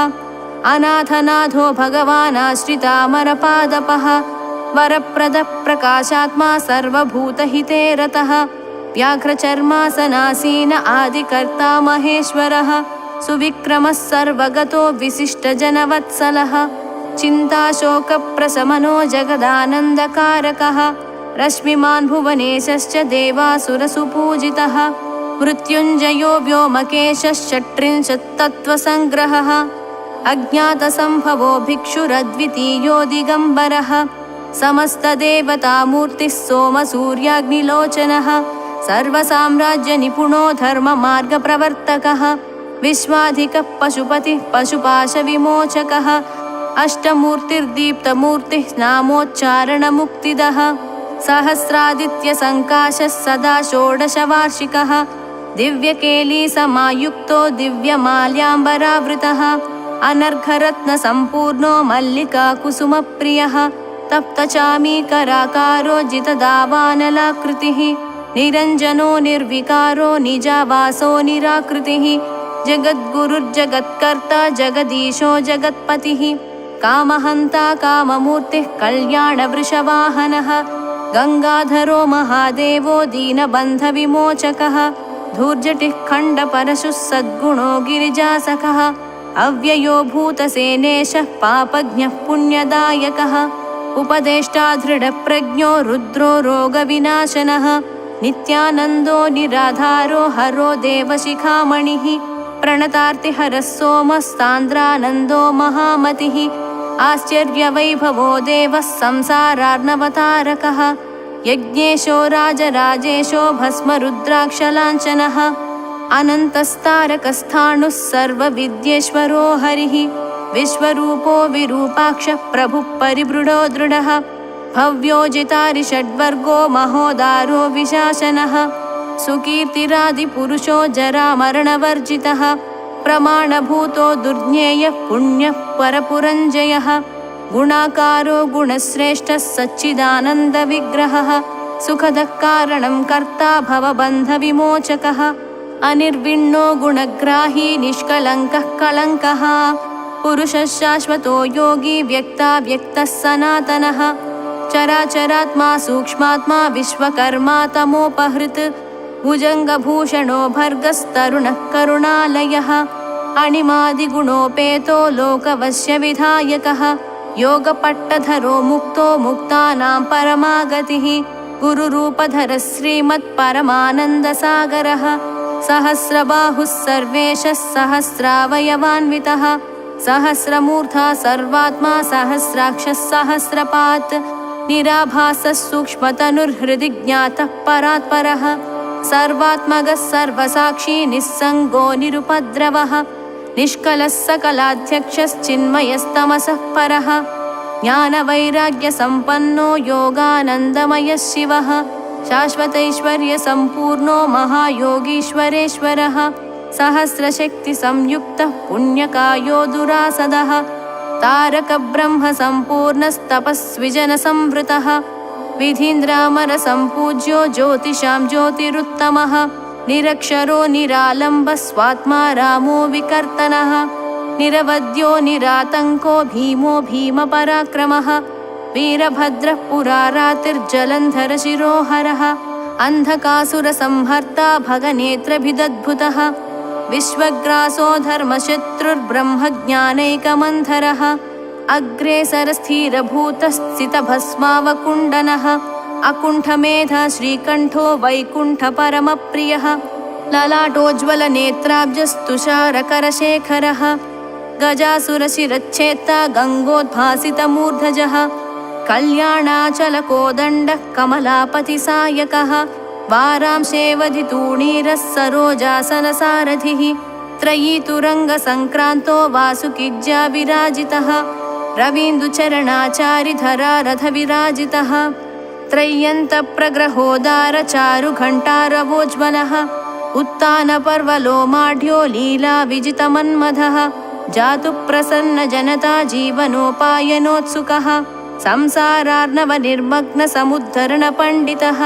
S1: अनाथनाथो भगवानाश्रितामरपादपः वरप्रदः प्रकाशात्मा सर्वभूतहिते रतः व्याघ्रचर्मासनासीन आदिकर्ता महेश्वरः सुविक्रमः सर्वगतो विशिष्टजनवत्सलः चिन्ताशोकप्रशमनो जगदानन्दकारकः रश्मिमान् भुवनेशश्च देवासुरसुपूजितः मृत्युञ्जयो व्योमकेशश्चत्रिंशत्तत्त्वसङ्ग्रहः अज्ञातसम्भवो भिक्षुरद्वितीयो दिगम्बरः समस्तदेवतामूर्तिः सोमसूर्याग्निलोचनः सर्वसाम्राज्यनिपुणो धर्ममार्गप्रवर्तकः विश्वाधिकः पशुपतिः पशुपाशविमोचकः अष्टमूर्तिर्दीप्तमूर्तिः नामोच्चारणमुक्तिदः सहस्रादित्यसङ्काशः सदा षोडशवार्षिकः दिव्यकेलीसमायुक्तो दिव्यमाल्याम्बरावृतः अनर्घरत्नसम्पूर्णो मल्लिकाकुसुमप्रियः तप्तचामीकराकारो जितदावानलाकृतिः निरञ्जनो निर्विकारो निजावासो निराकृतिः जगद्गुरुर्जगत्कर्ता जगदीशो जगत्पतिः कामहन्ता काममूर्तिः कल्याणवृषवाहनः गङ्गाधरो महादेवो दीनबन्धविमोचकः धूर्जटिः खण्डपरशुः सद्गुणो गिरिजासखः अव्ययो भूतसेनेशः पापज्ञः पुण्यदायकः उपदेष्टा दृढप्रज्ञो रुद्रो रोगविनाशनः नित्यानन्दो निराधारो हरो देवशिखामणिः प्रणतार्तिहरः सोमस्तान्द्रानन्दो महामतिः आश्चर्यवैभवो देवः संसारार्णवतारकः यज्ञेशो राजराजेशो भस्मरुद्राक्षलाञ्छनः अनन्तस्तारकस्थाणुः सर्वविद्येश्वरो हरिः विश्वरूपो विरूपाक्षः प्रभुः परिबृढो दृढः भव्योजितारिषड्वर्गो महोदारो विशासनः सुकीर्तिरादिपुरुषो जरामरणवर्जितः प्रमाणभूतो दुर्ज्ञेयः पुण्यः परपुरञ्जयः गुणाकारो गुणश्रेष्ठः सच्चिदानन्दविग्रहः सुखदः कारणं कर्ता भवबन्धविमोचकः अनिर्विण्णो गुणग्राही निष्कलङ्कः कलङ्कः पुरुषः शाश्वतो योगी व्यक्ताव्यक्तः सनातनः चराचरात्मा सूक्ष्मात्मा विश्वकर्मा तमोपहृत् भुजङ्गभूषणो भर्गस्तरुणः करुणालयः अणिमादिगुणोपेतो लोकवश्यविधायकः योगपट्टधरो मुक्तो मुक्तानां परमागतिः गुरुरूपधरः श्रीमत्परमानन्दसागरः सहस्रबाहुः सर्वेशः सहस्रावयवान्वितः सहस्रमूर्धा सर्वात्मा सहस्राक्षः सहस्रपात् निराभासः सूक्ष्मतनुर्हृदि ज्ञातः परात्परः सर्वात्मकः सर्वसाक्षी निस्सङ्गो निरुपद्रवः निष्कलः सकलाध्यक्षश्चिन्मयस्तमसः परः ज्ञानवैराग्यसम्पन्नो योगानन्दमयः शिवः शाश्वतैश्वर्यसम्पूर्णो महायोगीश्वरेश्वरः सहस्रशक्तिसंयुक्तः पुण्यकायो दुरासदः तारकब्रह्मसम्पूर्णस्तपस्विजनसंवृतः विधीन्द्रामरसम्पूज्यो ज्योतिषां ज्योतिरुत्तमः निरक्षरो निरालम्बः स्वात्मा रामो विकर्तनः निरवद्यो निरातङ्को भीमो भीमपराक्रमः वीरभद्रः पुरारातिर्जलन्धरशिरोहरः अन्धकासुरसंहर्ता भगनेत्रभिदद्भुतः विश्वग्रासो धर्मशत्रुर्ब्रह्मज्ञानैकमन्धरः अग्रेसरस्थिरभूतस्थितभस्मावकुण्डनः अकुण्ठमेधा श्रीकण्ठो वैकुण्ठपरमप्रियः ललाटोज्ज्वलनेत्राब्जस्तुषारकरशेखरः गजासुरशिरच्छेत्ता गङ्गोद्भासितमूर्धजः कल्याणाचलकोदण्डः कमलापतिसायकः वारांशेवधितूणीरः सरोजासनसारथिः त्रयीतुरङ्गसङ्क्रान्तो वासुकिज्जा विराजितः रवीन्दुचरणाचारिधरा रथविराजितः त्रय्यन्तप्रग्रहोदारचारुघण्टारवोज्ज्वलः उत्तानपर्वलोमाढ्यो लीलाविजितमन्मथः जातु प्रसन्नजनता जीवनोपायनोत्सुकः संसारार्णवनिर्मग्नसमुद्धरणपण्डितः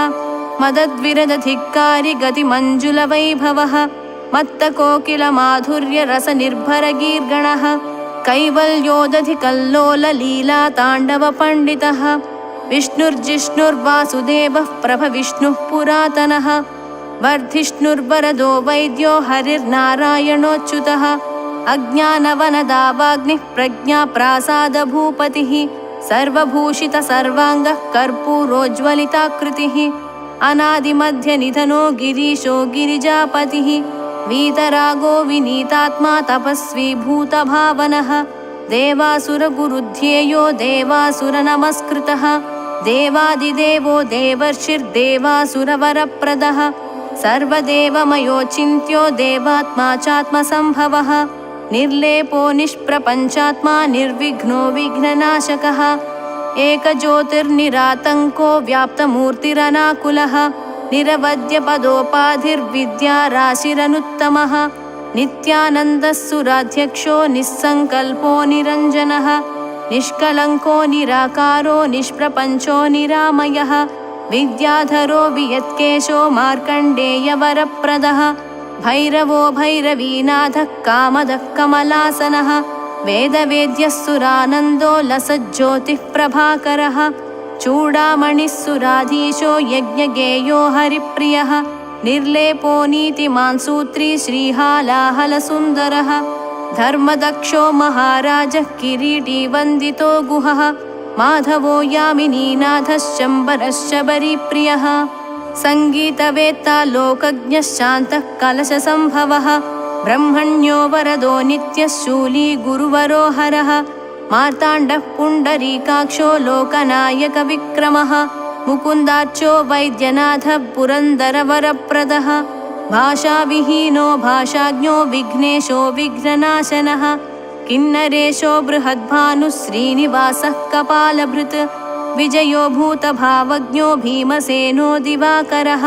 S1: मदद्विरदधिक्कारी गतिमञ्जुलवैभवः मत्तकोकिलमाधुर्यरसनिर्भरगीर्गणः कैवल्योदधिकल्लोललीलाताण्डवपण्डितः विष्णुर्जिष्णुर्वासुदेवः प्रभविष्णुः पुरातनः वर्धिष्णुर्वरदो वैद्यो हरिर्नारायणोच्युतः अज्ञानवनदावाग्निः प्रज्ञाप्रासादभूपतिः सर्वभूषितसर्वाङ्गः कर्पूरोज्ज्वलिताकृतिः अनादिमध्यनिधनो गिरीशो गिरिजापतिः वीतरागो विनीतात्मा तपस्वी भूतभावनः देवासुरगुरुध्येयो देवासुरनमस्कृतः देवादिदेवो देवर्षिर्देवासुरवरप्रदः सर्वदेवमयोचिन्त्यो देवात्मा चात्मसम्भवः निर्लेपो निष्प्रपञ्चात्मा निर्विघ्नो विघ्ननाशकः एकज्योतिर्निरातङ्को व्याप्तमूर्तिरनाकुलः निरवद्यपदोपाधिर्विद्याराशिरनुत्तमः नित्यानन्दः सुराध्यक्षो निस्सङ्कल्पो निरञ्जनः निष्कलङ्को निराकारो निष्प्रपञ्चो निरामयः विद्याधरो वियत्केशो मार्कण्डेयवरप्रदः भैरवो भैरवीनाथः कामदः कमलासनः वेदवेद्यः सुरानन्दो लसज्योतिः प्रभाकरः चूडामणिः सुराधीशो यज्ञगेयो हरिप्रियः निर्लेपो नीतिमान् सूत्री श्रीहालाहलसुन्दरः धर्मदक्षो महाराजः किरीटी वन्दितो गुहः माधवो यामिनीनाथः शम्बरः शबरीप्रियः सङ्गीतवेत्ता लोकज्ञः शान्तः कलशसम्भवः ब्रह्मण्यो वरदो नित्यः शूली गुरुवरो हरः मार्ताण्डः पुण्डरीकाक्षो लोकनायकविक्रमः मुकुन्दार्चो वैद्यनाथः पुरन्दरवरप्रदः भाषाविहीनो भाषाज्ञो विघ्नेशो विघ्ननाशनः किन्नरेशो बृहद्भानुः श्रीनिवासः कपालभृत् विजयो भूतभावज्ञो भीमसेनो दिवाकरः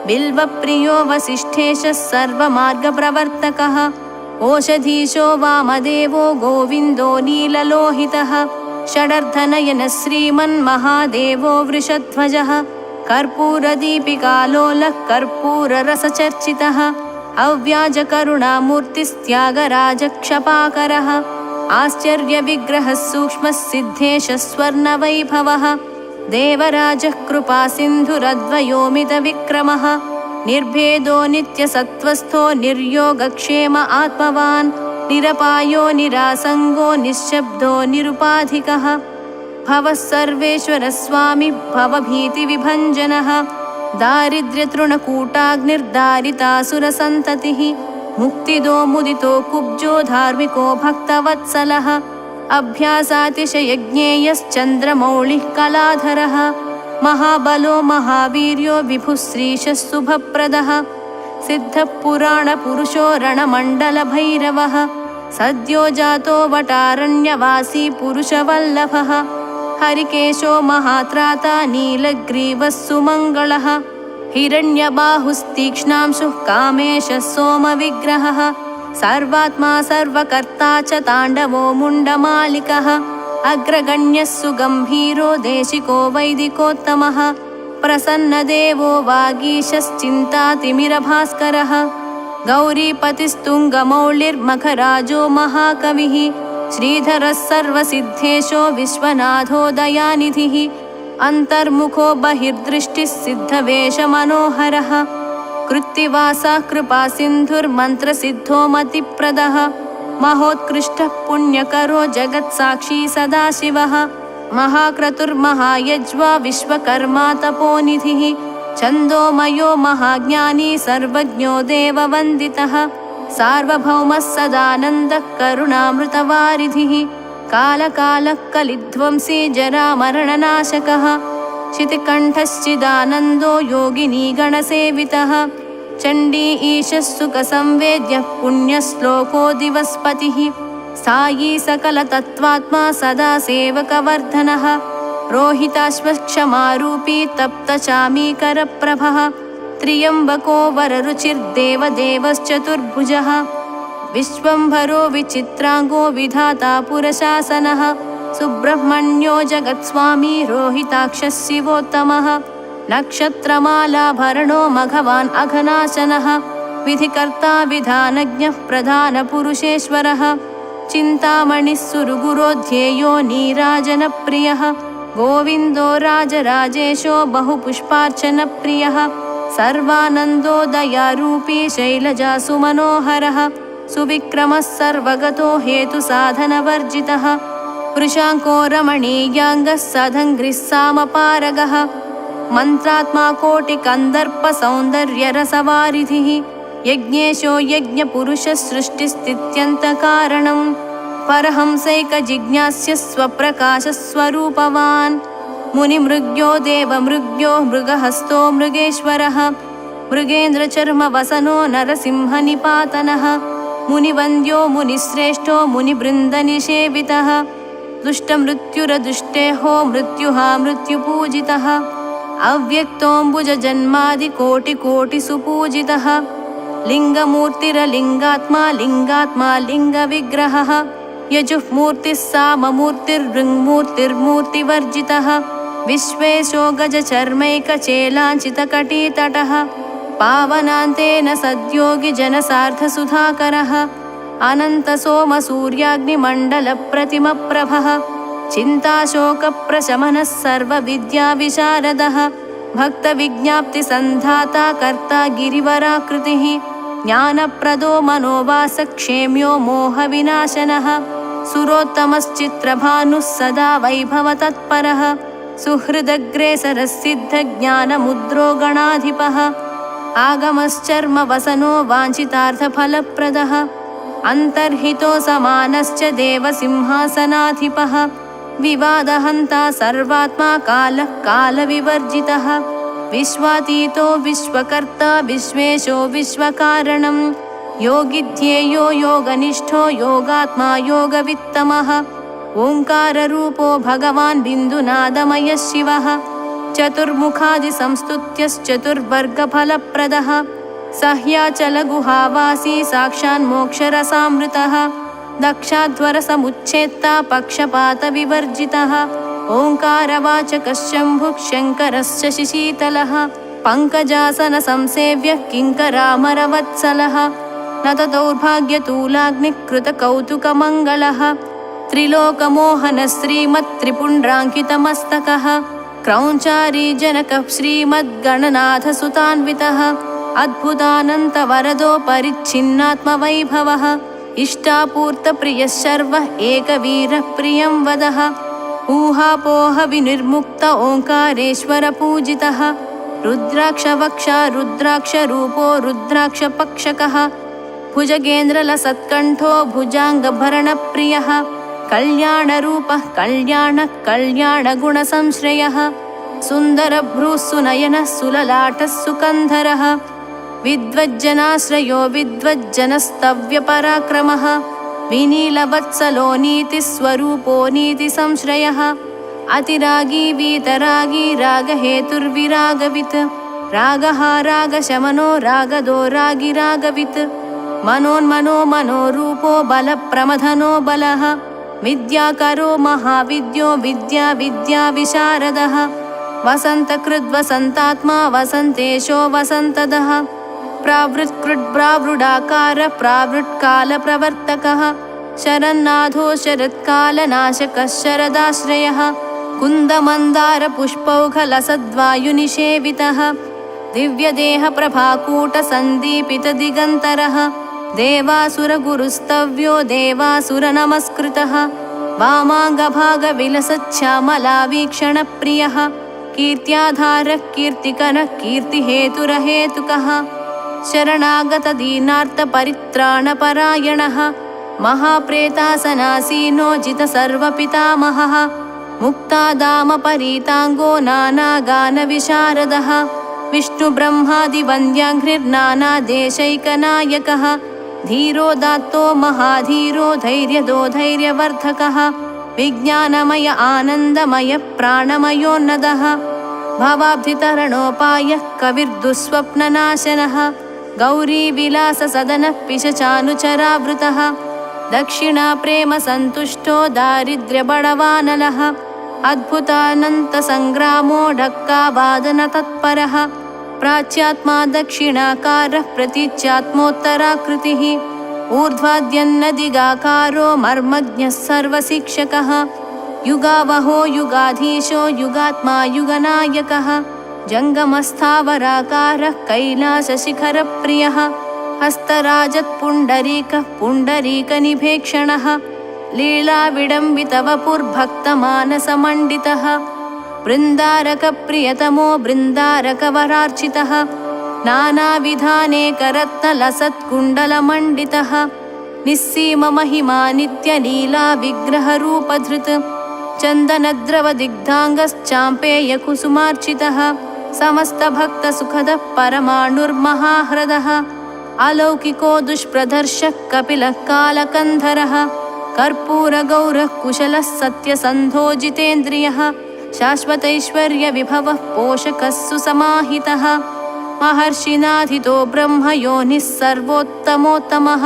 S1: बिल्वप्रियो वसिष्ठेशः सर्वमार्गप्रवर्तकः ओषधीशो वामदेवो गोविन्दो नीललोहितः षडर्धनयनः श्रीमन्महादेवो वृषध्वजः कर्पूरदीपिकालोलः कर्पूररसचर्चितः अव्याजकरुणामूर्तिस्त्यागराजक्षपाकरः आश्चर्यविग्रहः सूक्ष्मः सिद्धेशः स्वर्णवैभवः देवराजः कृपासिन्धुरद्वयोमितविक्रमः निर्भेदो नित्यसत्त्वस्थो निर्योगक्षेम आत्मवान् निरपायो निरासङ्गो निःशब्दो निरुपाधिकः भवः सर्वेश्वरः स्वामी भवभीतिविभञ्जनः दारिद्र्यतृणकूटाग्निर्दारितासुरसन्ततिः मुक्तिदो मुदितो कुब्जो धार्मिको भक्तवत्सलः अभ्यासातिशयज्ञेयश्चन्द्रमौळिः कलाधरः महाबलो महावीर्यो विभुः श्रीशः शुभप्रदः सिद्धः पुराणपुरुषो रणमण्डलभैरवः सद्यो जातो वटारण्यवासी पुरुषवल्लभः हरिकेशो महात्राता नीलग्रीवः सुमङ्गलः हिरण्यबाहुस्तीक्ष्णांशुः कामेशः सोमविग्रहः सर्वात्मा सर्वकर्ता च ताण्डवो मुण्डमालिकः अग्रगण्यः सुगम्भीरो देशिको वैदिकोत्तमः प्रसन्नदेवो वागीशश्चिन्तातिमिरभास्करः गौरीपतिस्तुङ्गमौलिर्मखराजो महाकविः श्रीधरः सर्वसिद्धेशो विश्वनाथो दयानिधिः अन्तर्मुखो बहिर्दृष्टिः सिद्धवेषमनोहरः कृत्तिवासः कृपासिन्धुर्मन्त्रसिद्धो मतिप्रदः महोत्कृष्टः पुण्यकरो जगत्साक्षी सदाशिवः महाक्रतुर्महायज्वा विश्वकर्मा तपोनिधिः छन्दोमयो महाज्ञानी सर्वज्ञो देववन्दितः सार्वभौमः सदानन्दः करुणामृतवारिधिः कालकालः कलिध्वंसी जरामरणनाशकः शितिकण्ठश्चिदानन्दो योगिनी गणसेवितः चण्डी ईशः सुखसंवेद्यः पुण्यश्लोको दिवस्पतिः सायी सकलतत्त्वात्मा सदा सेवकवर्धनः रोहिताश्वक्षमारूपी तप्तचामीकरप्रभः त्र्यम्बको वररुचिर्देवदेवश्चतुर्भुजः विश्वम्भरो विचित्राङ्गो विधाता पुरशासनः सुब्रह्मण्यो जगत्स्वामी रोहिताक्षः शिवोत्तमः नक्षत्रमालाभरणो मघवान् अघनाशनः विधिकर्ता विधानज्ञः प्रधानपुरुषेश्वरः चिन्तामणिः सुरगुरोध्येयो नीराजनप्रियः गोविन्दो राजराजेशो बहुपुष्पार्चनप्रियः सर्वानन्दो दयारूपी शैलजासुमनोहरः सुविक्रमः सर्वगतो हेतुसाधनवर्जितः वृषाङ्को रमणीयाङ्गः सधङ्घ्रिः सामपारगः मन्त्रात्मा कोटिकन्दर्पसौन्दर्यरसवारिधिः यज्ञेशो यज्ञपुरुषः सृष्टिस्थित्यन्तकारणं परहंसैकजिज्ञास्य स्वप्रकाशस्वरूपवान् मुनिमृग्यो देवमृग्यो मृगहस्तो मृगेश्वरः मृगेन्द्रचर्मवसनो नरसिंहनिपातनः मुनिवन्द्यो मुनिश्रेष्ठो मुनिबृन्दनिषेवितः दुष्टमृत्युरदुष्टेहो मृत्युहा मृत्युपूजितः अव्यक्तोऽम्बुजजन्मादिकोटिकोटिसुपूजितः लिङ्गमूर्तिरलिङ्गात्मा लिङ्गात्मा लिङ्गविग्रहः यजुःमूर्तिः साममूर्तिर्ऋङ्मूर्तिर्मूर्तिवर्जितः विश्वेशो गजचर्मैकचेलाञ्चितकटीतटः पावनान्तेन सद्योगिजनसार्धसुधाकरः अनन्तसोमसूर्याग्निमण्डलप्रतिमप्रभः चिन्ताशोकप्रशमनः सर्वविद्याविशारदः भक्तविज्ञाप्तिसन्धाता कर्ता गिरिवराकृतिः ज्ञानप्रदो मनोवासक्षेम्यो मोहविनाशनः सुरोत्तमश्चित्रभानुः सदा वैभवतत्परः सुहृदग्रेसरः सिद्धज्ञानमुद्रो गणाधिपः आगमश्चर्मवसनो वाञ्छितार्थफलप्रदः अन्तर्हितो समानश्च देवसिंहासनाधिपः विवादहन्ता सर्वात्मा कालः कालविवर्जितः विश्वातीतो विश्वकर्ता विश्वेशो विश्वकारणं योगिध्येयो योगनिष्ठो योगात्मा योगवित्तमः ओङ्काररूपो भगवान् बिन्दुनादमयः शिवः चतुर्मुखादिसंस्तुत्यश्चतुर्वर्गफलप्रदः सह्याचलगुहावासी साक्षान्मोक्षरसामृतः दक्षाध्वरसमुच्छेत्ता पक्षपातविवर्जितः ओङ्कारवाचकः शम्भुः शङ्करश्च शिशीतलः पङ्कजासनसंसेव्यः किङ्करामरवत्सलः नतदौर्भाग्यतूलाग्निकृतकौतुकमङ्गलः त्रिलोकमोहनः श्रीमत्त्रिपुण्ड्राङ्कितमस्तकः क्रौञ्चारी जनकः श्रीमद्गणनाथसुतान्वितः अद्भुतानन्तवरदो परिच्छिन्नात्मवैभवः इष्टापूर्तप्रियः शर्वः एकवीरः प्रियं वदः ऊहापोहविनिर्मुक्त ओङ्कारेश्वरपूजितः रुद्राक्षवक्षा रुद्राक्षरूपो रुद्राक्षपक्षकः भुजगेन्द्रलसत्कण्ठो भुजाङ्गभरणप्रियः कल्याणरूपः कल्याणः कल्याणगुणसंश्रयः सुन्दरभ्रूः सुनयनः सुललाटः सुकन्धरः विद्वज्जनाश्रयो विद्वज्जनस्तव्यपराक्रमः विनीलवत्सलो नीतिस्वरूपो नीतिसंश्रयः अतिरागी वीतरागी रागहेतुर्विरागवित् रागः रागशमनो रागदो रागिरागवित् मनोन्मनो मनोरूपो बलप्रमथनो बलः विद्याकरो महाविद्यो विद्या विद्याविशारदः वसन्तकृद्वसन्तात्मा वसन्तेशो वसन्तदः प्रावृत्कृद्ब्रावृडाकार प्रावृत्कालप्रवर्तकः शरन्नाथो शरत्कालनाशकः शरदाश्रयः कुन्दमन्दारपुष्पौघलसद्वायुनिषेवितः दिव्यदेहप्रभाकूटसन्दीपितदिगन्तरः देवासुरगुरुस्तव्यो देवासुरनमस्कृतः वामाङ्गभागविलसच्छामलावीक्षणप्रियः कीर्त्याधारः कीर्तिकरः कीर्तिहेतुरहेतुकः शरणागतदीनार्तपरित्राणपरायणः महाप्रेतासनासीनो जितसर्वपितामहः मुक्तादामपरीताङ्गो नानागानविशारदः विष्णुब्रह्मादिवन्द्याघ्निर्नानादेशैकनायकः धीरोदात्तो महाधीरो धैर्यदो धैर्यवर्धकः विज्ञानमय आनन्दमय प्राणमयोन्नदः भवाब्धितरणोपायः कविर्दुःस्वप्ननाशनः गौरीविलाससदनः पिशचानुचरावृतः दक्षिणाप्रेमसन्तुष्टो दारिद्र्यबडवानलः अद्भुतानन्तसङ्ग्रामो ढक्कावादनतत्परः प्राच्यात्मा दक्षिणाकारः प्रतीच्यात्मोत्तराकृतिः ऊर्ध्वाद्यन्नदिगाकारो मर्मज्ञः सर्वशिक्षकः युगावहो युगाधीशो युगात्मा युगनायकः जङ्गमस्थावराकारः कैलासशिखरप्रियः हस्तराजत्पुण्डरीकः पुण्डरीकनिभेक्षणः लीलाविडम्बितवपुर्भक्तमानसमण्डितः बृन्दारकप्रियतमो बृन्दारकवरार्चितः नानाविधानेकरत्नलसत्कुण्डलमण्डितः निस्सीममहिमा नित्यलीलाविग्रहरूपधृत् चन्दनद्रवदिग्धाङ्गश्चाम्पेयकुसुमार्चितः समस्तभक्तसुखदः परमाणुर्महाह्रदः अलौकिको दुष्प्रदर्शः कपिलः कालकन्धरः कर्पूरगौरः कुशलः सत्यसन्धो जितेन्द्रियः शाश्वतैश्वर्यविभवः पोषकः सुसमाहितः महर्षिनाधितो ब्रह्मयोनिः सर्वोत्तमोत्तमः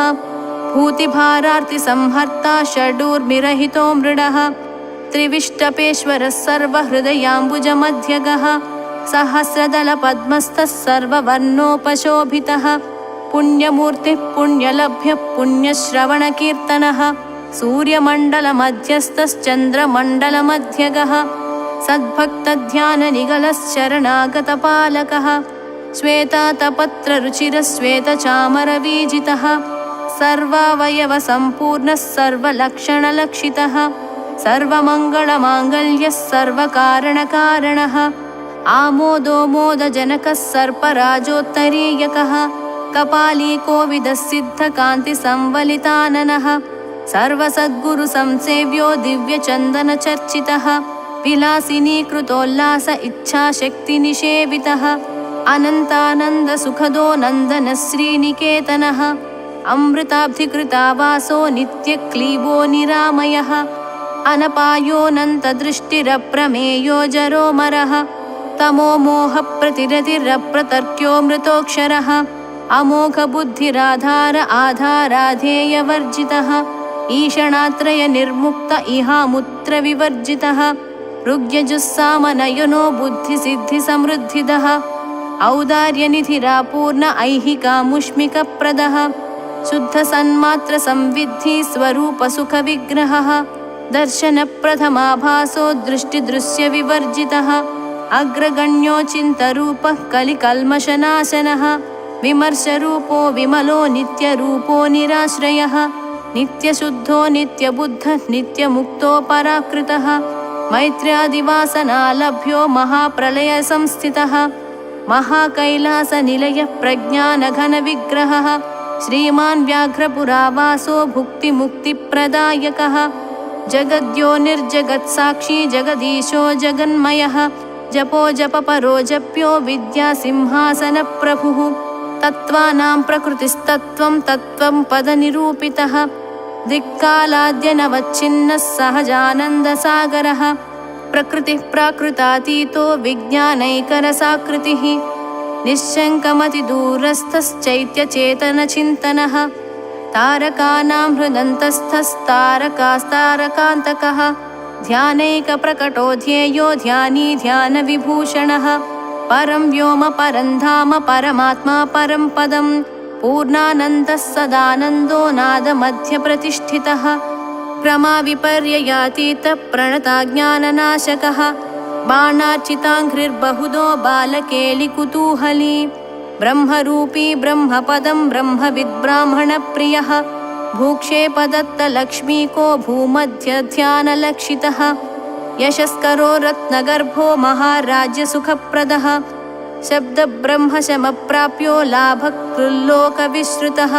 S1: भूतिभारार्तिसंहर्ता षडूर्मिरहितो मृडः त्रिविष्टपेश्वरः सर्वहृदयाम्बुजमध्यगः सहस्रदलपद्मस्थः सर्ववर्णोपशोभितः पुण्यमूर्तिः पुण्यलभ्यः पुण्यश्रवणकीर्तनः सूर्यमण्डलमध्यस्थश्चन्द्रमण्डलमध्यगः सद्भक्तध्याननिगलः शरणागतपालकः श्वेतातपत्ररुचिरः श्वेतचामरवीजितः सर्वावयवसम्पूर्णः सर्वलक्षणलक्षितः सर्वमङ्गलमाङ्गल्यः सर्वकारणकारणः आमोदोमोदजनकः सर्पराजोत्तरीयकः कपालीकोविदसिद्धकान्तिसंवलिताननः सर्वसद्गुरुसंसेव्यो दिव्यचन्दनचर्चितः विलासिनीकृतोल्लास इच्छाशक्तिनिषेवितः अनन्तानन्दसुखदो नन्दनश्रीनिकेतनः अमृताब्धिकृतावासो नित्यक्लीबो निरामयः अनपायोऽनन्तदृष्टिरप्रमेयो जरोमरः तमोमोहप्रतिरतिरप्रतर्क्यो मृतोऽक्षरः अमोघबुद्धिराधार आधाराधेयवर्जितः ईषणात्रयनिर्मुक्त इहामुत्रविवर्जितः ऋग्यजुस्सामनयनो बुद्धिसिद्धिसमृद्धिदः औदार्यनिधिरापूर्ण ऐहिकामुष्मिकप्रदः शुद्धसन्मात्रसंविद्धि स्वरूपसुखविग्रहः दर्शनप्रथमाभासो दृष्टिदृश्यविवर्जितः अग्रगण्योचिन्तरूपः कलिकल्मषनाशनः विमर्शरूपो विमलो नित्यरूपो निराश्रयः नित्यशुद्धो नित्यबुद्धः नित्यमुक्तो पराकृतः मैत्र्यादिवासनालभ्यो महाप्रलयसंस्थितः महाकैलासनिलयः प्रज्ञानघनविग्रहः श्रीमान् व्याघ्रपुरावासो भुक्तिमुक्तिप्रदायकः जगद्यो निर्जगत्साक्षी जगदीशो जगन्मयः जपो जपपरो जप्यो विद्यासिंहासनप्रभुः तत्त्वानां प्रकृतिस्तत्त्वं तत्त्वं पदनिरूपितः दिक्कालाद्यनवच्छिन्नः सहजानन्दसागरः प्रकृतिः प्राकृतातीतो विज्ञानैकरसाकृतिः निश्शङ्कमतिदूरस्थश्चैत्यचेतनचिन्तनः तारकानां हृदन्तस्थस्तारकास्तारकान्तकः ध्यानैकप्रकटो ध्येयो ध्यानी ध्यानविभूषणः परं व्योम परं धाम परमात्मा परं पदं पूर्णानन्दः सदानन्दो नादमध्यप्रतिष्ठितः प्रमाविपर्ययातीतः प्रणताज्ञाननाशकः बाणार्चिताङ्घ्रिर्बहुदो बालकेलिकुतूहली ब्रह्मरूपी ब्रह्मपदं ब्रह्मविद्ब्राह्मणप्रियः भूक्षेपदत्तलक्ष्मीको भूमध्यध्यानलक्षितः यशस्करो रत्नगर्भो महाराज्यसुखप्रदः शब्दब्रह्मशमप्राप्यो लाभकृल्लोकविश्रुतः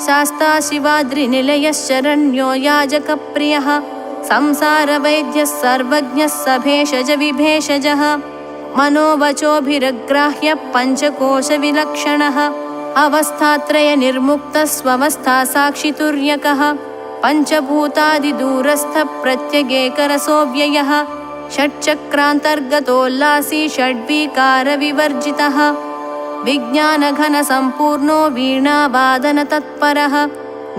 S1: शास्ता शिवाद्रिनिलयः शरण्यो याजकप्रियः संसारवैद्यः सर्वज्ञः सभेषजविभेषजः मनोवचोभिरग्राह्यः पञ्चकोशविलक्षणः अवस्थात्रयनिर्मुक्तः स्ववस्थासाक्षितुर्यकः पञ्चभूतादिदूरस्थः प्रत्यगेकरसोऽव्ययः षट्चक्रान्तर्गतोल्लासी षड्विकारविवर्जितः विज्ञानघनसम्पूर्णो वीणावादनतत्परः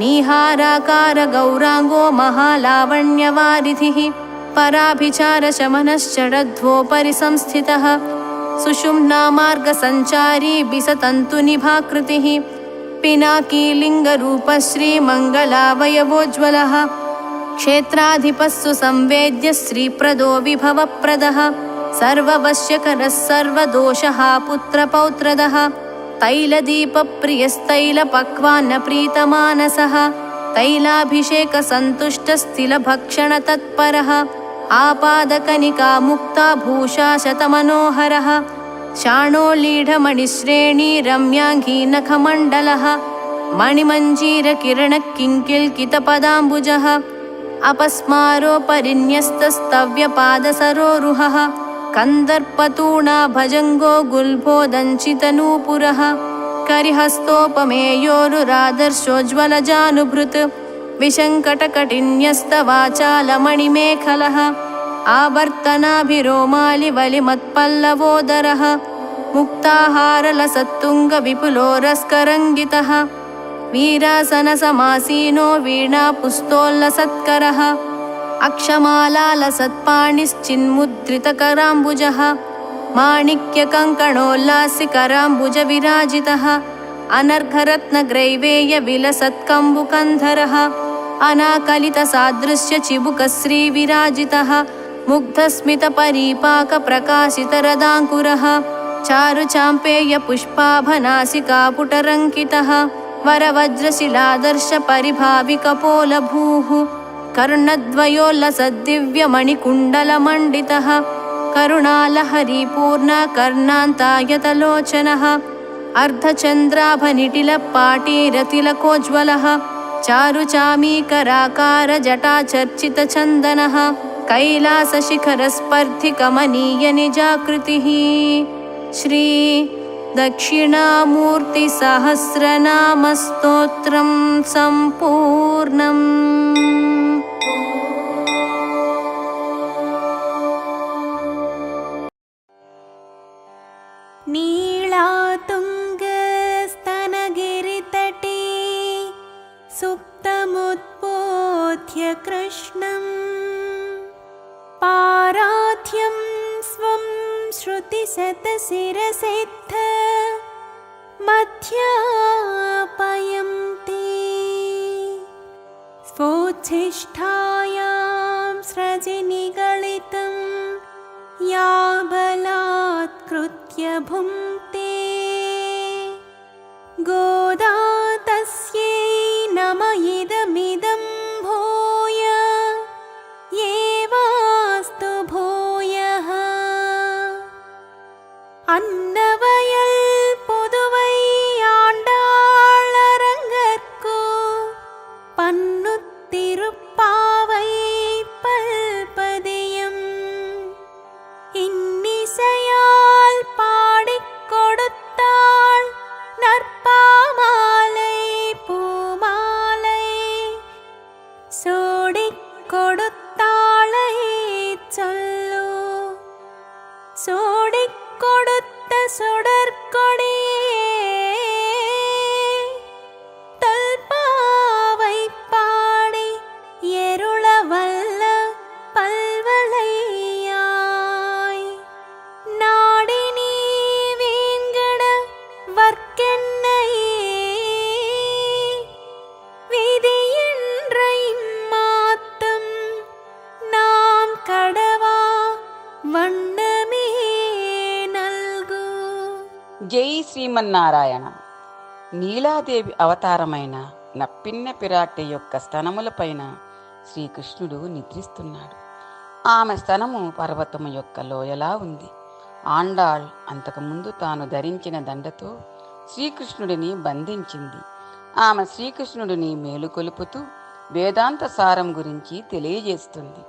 S1: नीहाराकारगौराङ्गो महालावण्यवारिधिः पराभिचारशमनश्चरध्वोपरि संस्थितः सुषुम्नामार्गसञ्चारी बिसतन्तुनिभाकृतिः पिनाकीलिङ्गरूपः श्रीमङ्गलावयवोज्ज्वलः क्षेत्राधिपः सुसंवेद्यः श्रीप्रदो विभवप्रदः सर्ववश्यकरः सर्वदोषः पुत्रपौत्रदः तैलदीपप्रियस्तैलपक्वान्नप्रीतमानसः तैलाभिषेकसन्तुष्टस्तिलभक्षणतत्परः आपादकनिकामुक्ता भूषाशतमनोहरः शाणोलीढमणिश्रेणी रम्याङ्गीनखमण्डलः मणिमञ्जीरकिरणकिङ्किल्कितपदाम्बुजः अपस्मारोपरिन्यस्तस्तव्यपादसरोरुहः कन्दर्पतूणा भजङ्गो गुल्भोदञ्चितनूपुरः करिहस्तोपमेयोरुरादर्शोज्ज्वलजानुभृत् विशङ्कटकटिन्यस्तवाचालमणिमेखलः आवर्तनाभिरोमालिवलिमत्पल्लवोदरः मुक्ताहारलसत्तुङ्गविपुलोरस्करङ्गितः वीरासनसमासीनो वीणापुस्तोल्लसत्करः अक्षमालालसत्पाणिश्चिन्मुद्रितकराम्बुजः माणिक्यकङ्कणोल्लासिकराम्बुजविराजितः अनर्घरत्नग्रैवेयविलसत्कम्बुकन्धरः अनाकलितसादृश्यचिबुकश्रीविराजितः मुग्धस्मितपरीपाकप्रकाशितरदाङ्कुरः चारुचाम्पेयपुष्पाभनासिकापुटरङ्कितः वरवज्रशिलादर्शपरिभाविकपोलभूः कर्णद्वयोल्लसद्दिव्यमणिकुण्डलमण्डितः करुणालहरीपूर्णकर्णान्तायतलोचनः अर्धचन्द्राभनिटिलपाटीरतिलकोज्ज्वलः चारुचामीकराकारजटाचर्चितचन्दनः कैलासशिखरस्पर्धिकमनीयनिजाकृतिः श्री दक्षिणामूर्तिसहस्रनामस्तोत्रं सम्पूर्णम्।
S2: नीलातुङ्गस्तनगिरितटे सुप्तमुद्बोध्य कृष्णम् पाराध्यं स्वं श्रुतिशतशिरसिद्ध मध्यापयन्ति स्वोच्छिष्ठायां स्रजनिगलितं या बलात्कृत्य भुङ्क्ते गोदा तस्यै नम इदमिदं भूय एवास्तु भूयः अन्नवयल् पुदुवै आण्डाळरङ्गर्को पन्नुत्तिरुप्पावै पल्पदियम् इन्निसैयाल् पाडिक्को
S3: జై శ్రీమన్నారాయణ. నీలాదేవి అవతారమైన నప్పిన్న పిరాటి యొక్క స్తనములపైన శ్రీకృష్ణుడు నిద్రిస్తున్నాడు. ఆమె స్తనము పర్వతము యొక్క లోయలా ఉంది. ఆండాళ్ అంతకుముందు తాను ధరించిన దండతో శ్రీకృష్ణుడిని బంధించింది. ఆమె శ్రీకృష్ణుడిని మేలుకొలుపుతూ వేదాంత సారం గురించి తెలియజేస్తుంది.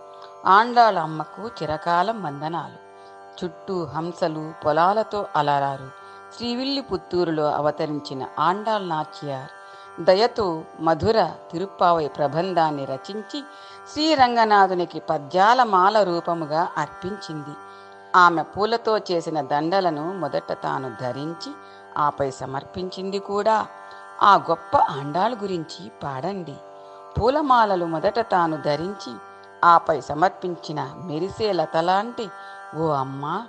S3: ఆండాళ్ అమ్మకు చిరకాలం వందనాలు. చుట్టూ హంసలు పొలాలతో అలరారు శ్రీవిల్లిపుత్తూరులో అవతరించిన ఆండాళ్ నాచియార్ దయతో మధుర తిరుప్పావై ప్రబంధాన్ని రచించి శ్రీరంగనాథునికి పద్యాల మాల రూపముగా అర్పించింది. ఆమె పూలతో చేసిన దండలను మొదట తాను ధరించి ఆపై సమర్పించింది కూడా. ఆ గొప్ప ఆండాళ్ గురించి పాడండి. పూలమాలలు మొదట తాను ధరించి ఆపై సమర్పించిన మెరిసే లతలాంటి ఓ అమ్మా,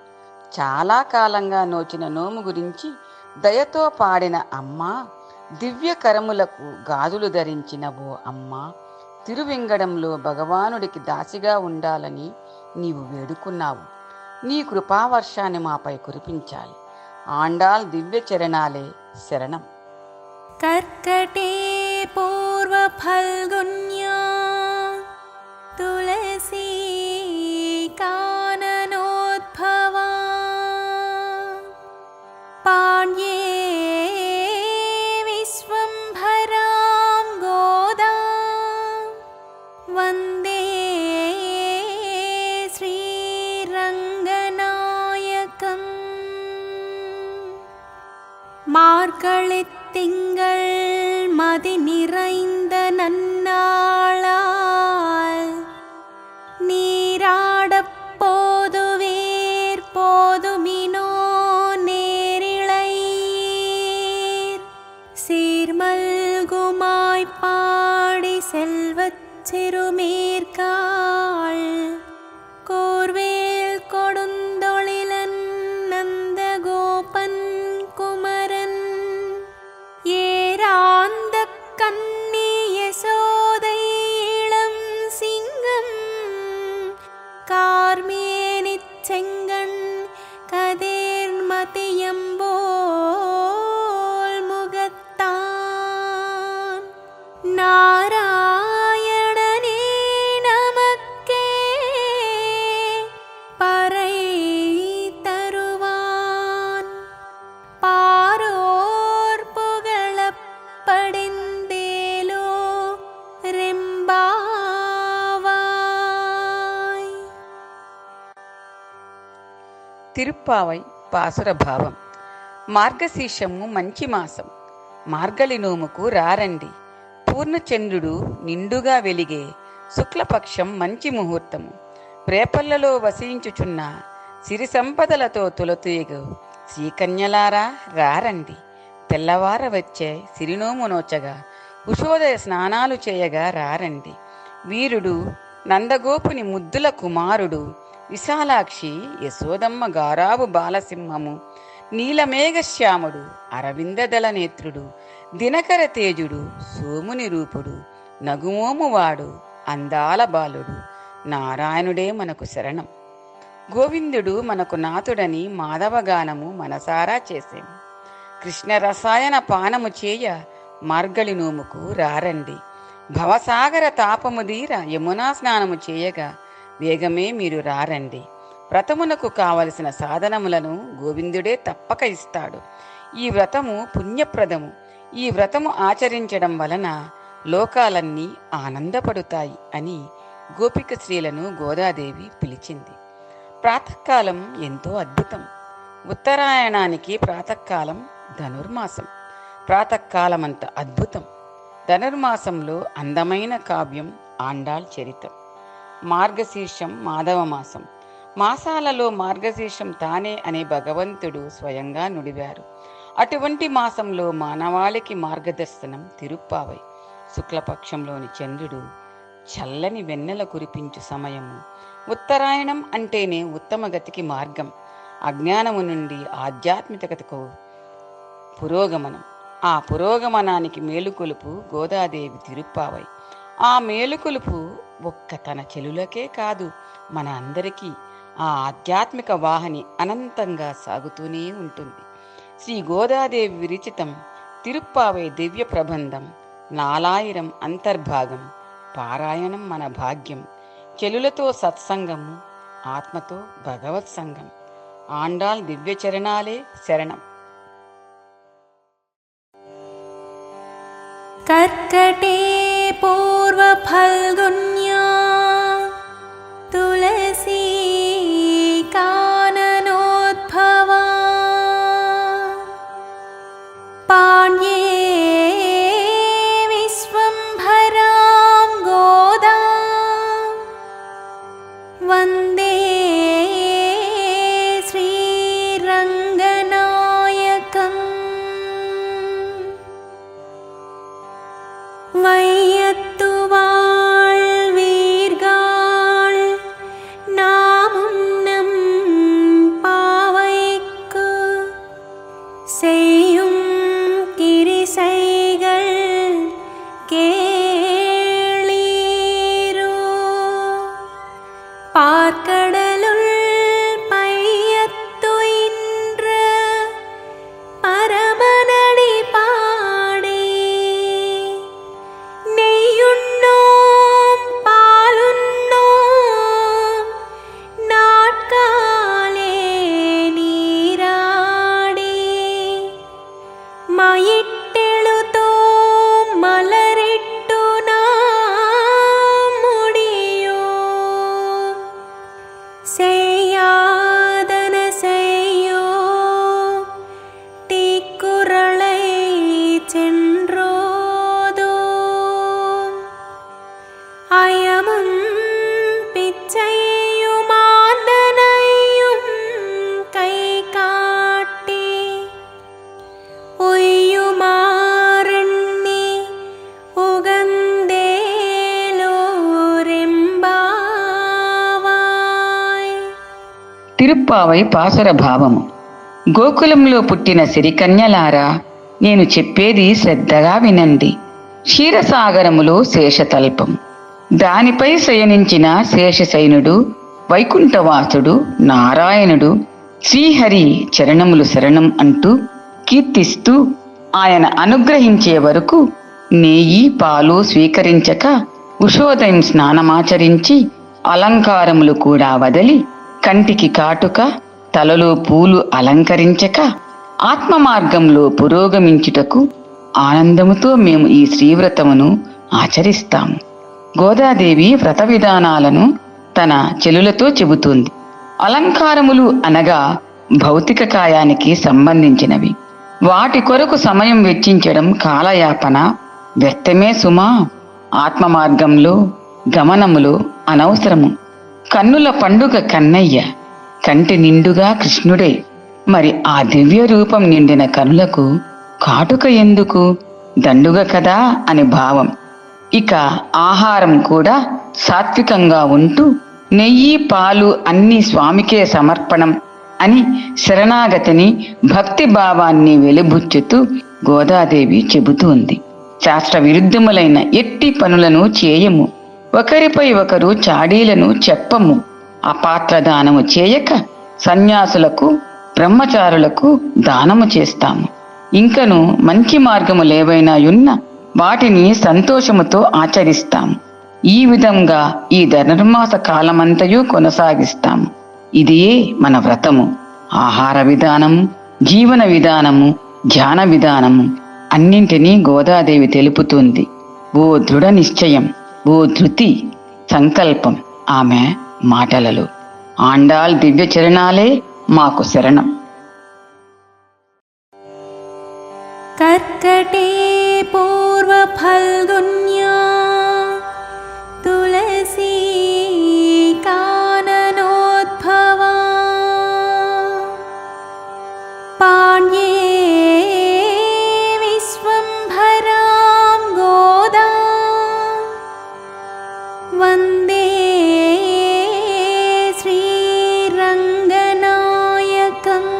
S3: చాలా కాలంగా నోచిన నోము గురించి దయతో పాడిన అమ్మా, దివ్య కరములకు గాజులు ధరించిన ఓ అమ్మా, తిరువెంగడంలో భగవానుడికి దాసిగా ఉండాలని నీవు వేడుకున్నావు. నీ కృపావర్షాన్ని మాపై కురిపించాలి. ఆండాళ్ దివ్య చరణాలే శరణం.
S2: कर्कटे पूर्वफल्गुन्या तुलसी काननोद्भवा पाण्ये विश्वम्भरां गोदा वन्दे श्रीरङ्गनायकम् மார்கழித் திங்கள் மதி நிறைந்த நன்னாளால் நீராடப் போதுவேர் போதுமினோ நேரிழையீர் சீர்மல்குமாய் பாடி செல்வச் சிறுமேற்காள் கோர்வேல் கொடுந்தொழிலன் நந்த கோபன் குமரன் ஏராந்த கன்னி யசோதை இளம் சிங்கம் கார்மேனிச் செங்கண் கதிர்மதியம்போல் முகத்தான் நாராயணனே நமக்கே பறை தருவான் பாரோர் புகழப் படிந்தேலோ రెంబావాయ్.
S3: తిరుప్పావై పాసుర భావం. మార్గశీర్షము మంచి మాసం. మార్గళి నోముకు రారండి. పూర్ణచంద్రుడు నిండుగా వెలిగే శుక్లపక్షం మంచి ముహూర్తము. ప్రేపల్లలో వసించుచున్న సిరి సంపదలతో తులతూయగు శ్రీకన్యలారా రారండి. తెల్లవార వచ్చే సిరినోము నోచగా ఉషోదయ స్నానాలు చేయగా రారండి. వీరుడు నందగోపుని ముద్దుల కుమారుడు, విశాలాక్షి యశోదమ్మ గారాబు బాలసింహము, నీలమేఘశ్యాముడు అరవిందదళ నేత్రుడు, దినకర తేజుడు సోముని రూపుడు, నగుమోమువాడు అందాల బాలుడు నారాయణుడే మనకు శరణం. గోవిందుడు మనకు నాథుడని మాధవగానము మనసారా చేసేము. కృష్ణ రసాయన పానము చేయ మార్గళి నోముకు రారండి. భవసాగర తాపము దీర యమునా స్నానము చేయగా వేగమే మీరు రారండి. వ్రతమునకు కావలసిన సాధనములను గోవిందుడే తప్పక ఇస్తాడు. ఈ వ్రతము పుణ్యప్రదము. ఈ వ్రతము ఆచరించడం వలన లోకాలన్నీ ఆనందపడుతాయి అని గోపిక స్త్రీలను గోదాదేవి పిలిచింది. ప్రాతకాలం ఎంతో అద్భుతం. ఉత్తరాయణానికి ప్రాతకాలం ధనుర్మాసం. ప్రాతకాలమంత అద్భుతం. ధనుర్మాసంలో అందమైన కావ్యం ఆండాళ్ చరితం. మార్గశీర్షం మాధవ మాసం. మాసాలలో మార్గశీర్షం తానే అనే భగవంతుడు స్వయంగా నుడివారు. అటువంటి మాసంలో మానవాళికి మార్గదర్శనం తిరుప్పావై. శుక్లపక్షంలోని చంద్రుడు చల్లని వెన్నెల కురిపించు సమయము. ఉత్తరాయణం అంటేనే ఉత్తమ గతికి మార్గం. అజ్ఞానము నుండి ఆధ్యాత్మికతకు పురోగమనం. ఆ పురోగమనానికి మేలుకొలుపు గోదాదేవి తిరుప్పావై. ఆ మేలుకొలుపు ఒక్క తన చెలులకే కాదు, మన అందరికీ ఆ ఆధ్యాత్మిక వాహిని అనంతంగా సాగుతూనే ఉంటుంది. శ్రీ గోదాదేవి విరచితం తిరుప్పావై దివ్య ప్రబంధం 4000 అంతర్భాగం. పారాయణం మన భాగ్యం. చెలులతో సత్సంగము, ఆత్మతో భగవత్ సంగం. ఆండాల్ దివ్య చరణాలే శరణం.
S2: कर्कटे पूर्वफल्गुन्या तुलसी काननोद्भवा पाण्ये विश्वम्भरां गोदा वन्दे श्रीरङ्गनायकम् வையத்து வாழ்வீர்கள் நாமும் நம் பாவைக்கு செய்யும் கிரிசைகள் கேளீரோ. பார்க்கடலுள் பையத்துயின்ற பரமனடி பாடி நெய்யுண்ணோம் பாலுண்ணோம் நாட்காலே நீராடி மயிட்டெழுதோம் மலரிட்டு நாம் முடியோம் செய்யாதன செய்யோம் தீக்குறளை சென்றோதோம் அயமும் பிச்சையுமாந்தனையும் கை காட்டி உய்யுமாறெண்ணி உகந்தேலோரெంబావాయ్.
S3: తిరుప్పావై పాసుర భావము. గోకులంలో పుట్టిన సిరికన్యలారా, నేను చెప్పేది శ్రద్ధగా వినండి. క్షీరసాగరములో శేషతల్పం, దానిపై శయనించిన శేషశయనుడు వైకుంఠవాసుడు నారాయణుడు శ్రీహరి చరణములు శరణం అంటూ కీర్తిస్తూ ఆయన అనుగ్రహించే వరకు నెయ్యి పాలు స్వీకరించక ఉషోదయం స్నానమాచరించి అలంకారములు కూడా వదలి కంటికి కాటుక తలలో పూలు అలంకరించక ఆత్మ మార్గంలో పురోగమించుటకు ఆనందముతో మేము ఈ శ్రీవ్రతమును ఆచరిస్తాము. గోదాదేవి వ్రత విధానాలను తన చెలులతో చెబుతుంది. అలంకారములు అనగా భౌతిక కాయానికి సంబంధించినవి. వాటి కొరకు సమయం వెచ్చించడం కాలయాపన, వ్యర్థమే సుమా. ఆత్మ మార్గంలో గమనములో అనవసరము. కన్నుల పండుగ కన్నయ్య, కంటి నిండుగా కృష్ణుడే. మరి ఆ దివ్య రూపం నిండిన కనులకు కాటుక ఎందుకు? దండుగ కదా అని భావం. ఇక ఆహారం కూడా సాత్వికంగా ఉంటూ నెయ్యి పాలు అన్నీ స్వామికే సమర్పణం అని శరణాగతిని భక్తి భావాన్ని వెలిబుచ్చుతూ గోదాదేవి చెబుతోంది. శాస్త్ర విరుద్ధములైన ఎట్టి పనులను చేయము, ఒకరిపై ఒకరు చాడీలను చెప్పము, అపాత్ర దానము చేయక సన్యాసులకు బ్రహ్మచారులకు దానము చేస్తాము. ఇంకను మంచి మార్గములేవైనా ఉన్న వాటిని సంతోషముతో ఆచరిస్తాము. ఈ విధంగా ఈ ధనుర్మాస కాలమంతయు కొనసాగిస్తాము. ఇదియే మన వ్రతము. ఆహార విధానము, జీవన విధానము, ధ్యాన విధానము అన్నింటినీ గోదాదేవి తెలుపుతుంది. ఓ దృఢ నిశ్చయం, ఓ ధృతి సంకల్పం ఆమె మాటలలో. ఆండాల్ దివ్య చరణాలే మాకు శరణం.
S2: कर्कटे पूर्वफल्गुन्या तुलसी काननोद्भवा पाण्ये विश्वम्भरां गोदा वन्दे श्रीरङ्गनायकम्.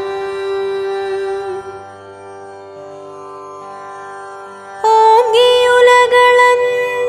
S2: ஓங்கியுலகளந்த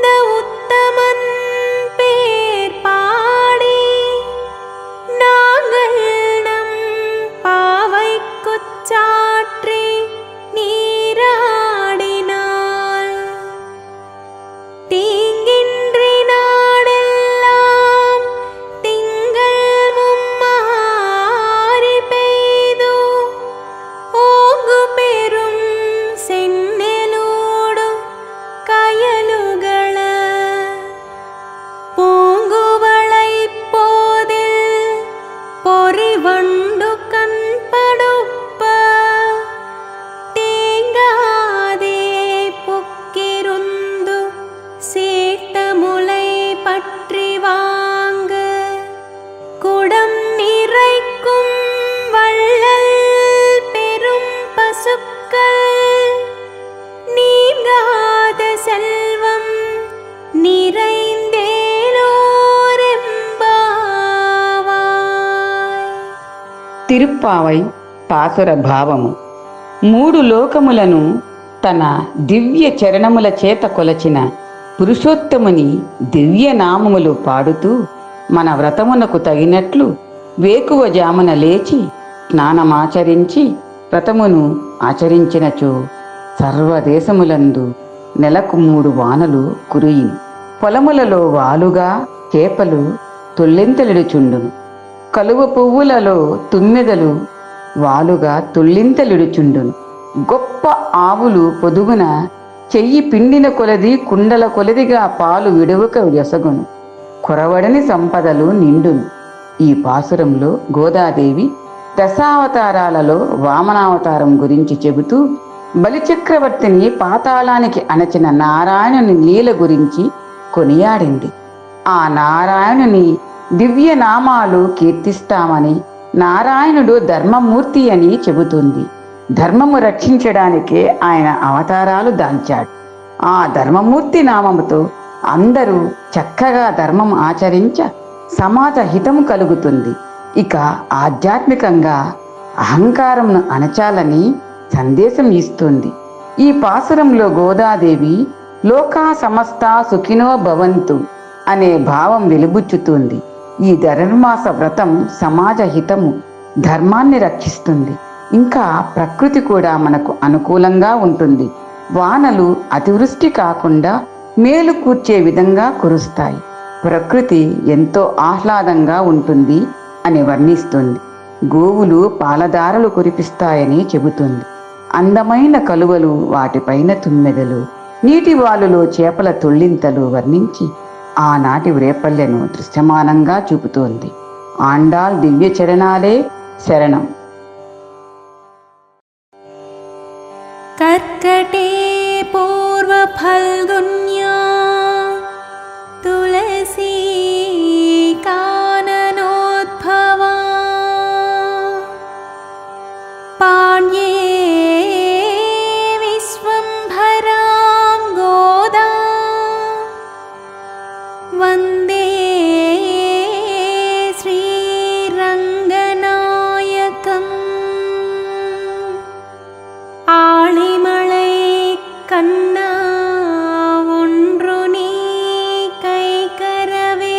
S2: நீங்காத செல்வம் நிறைந்தேலோரெம்பாவாய்.
S3: తిరుప్పావై పాసుర భావము. మూడు లోకములను తన దివ్య చరణముల చేత కొలచిన పురుషోత్తముని దివ్య నామములు పాడుతూ మన వ్రతమునకు తగినట్లు వేకువ జామున లేచి స్నానమాచరించి వ్రతమును ఆచరించినచో సర్వదేశములందు నెలకు 3 వానలు కురియును. పొలములలో వాలుగా చేపలు తొల్లింతలిడుచుండును. కలువ పువ్వులలో తుమ్మెదలు వాలుగా తుళ్ళింతలిడుచుండును. గొప్ప ఆవులు పొదుగున చెయ్యి పిండిన కొలది కుండల కొలదిగా పాలు విడువక ఎసగును. కొరవడని సంపదలు నిండును. ఈ పాసురంలో గోదాదేవి దశావతారాలలో వామనావతారం గురించి చెబుతూ బలిచక్రవర్తిని పాతాళానికి అణచిన నారాయణుని లీల గురించి కొనియాడింది. ఆ నారాయణుని దివ్య నామాలు కీర్తిస్తామని, నారాయణుడు ధర్మమూర్తి అని చెబుతుంది. ధర్మము రక్షించడానికే ఆయన అవతారాలు దాల్చాడు. ఆ ధర్మమూర్తి నామముతో అందరూ చక్కగా ధర్మం ఆచరించ సమాజ హితము కలుగుతుంది. ఇక ఆధ్యాత్మికంగా అహంకారంను అణచాలని సందేశం ఇస్తుంది. ఈ పాసురంలో గోదాదేవి లోకా సమస్త సుఖినో భవంతు అనే భావం వెలుబుచ్చుతుంది. ఈ ధనుర్మాస వ్రతం సమాజ హితము, ధర్మాన్ని రక్షిస్తుంది. ఇంకా ప్రకృతి కూడా మనకు అనుకూలంగా ఉంటుంది. వానలు అతివృష్టి కాకుండా మేలు కూర్చే విధంగా కురుస్తాయి. ప్రకృతి ఎంతో ఆహ్లాదంగా ఉంటుంది అని వర్ణిస్తుంది. గోవులు పాలధారలు కురిపిస్తాయని చెబుతుంది. అందమైన కలువలు, వాటిపైన తుమ్మెదలు, నీటి వాలులో చేపల తొళ్ళింతలు వర్ణించి ఆనాటి రేపల్లెను దృశ్యమానంగా చూపుతోంది. ఆండాల్ దివ్య చరణాలే శరణం.
S2: कर्कटे पूर्वफल्गुन्या तुलसी काननोद्भवा पाण्ये विश्वम्भरां गोदा वन्दे श्रीरङ्गनायकम्. ஆழிமழை கண்ணா ஒன்று நீ கைகரவேல்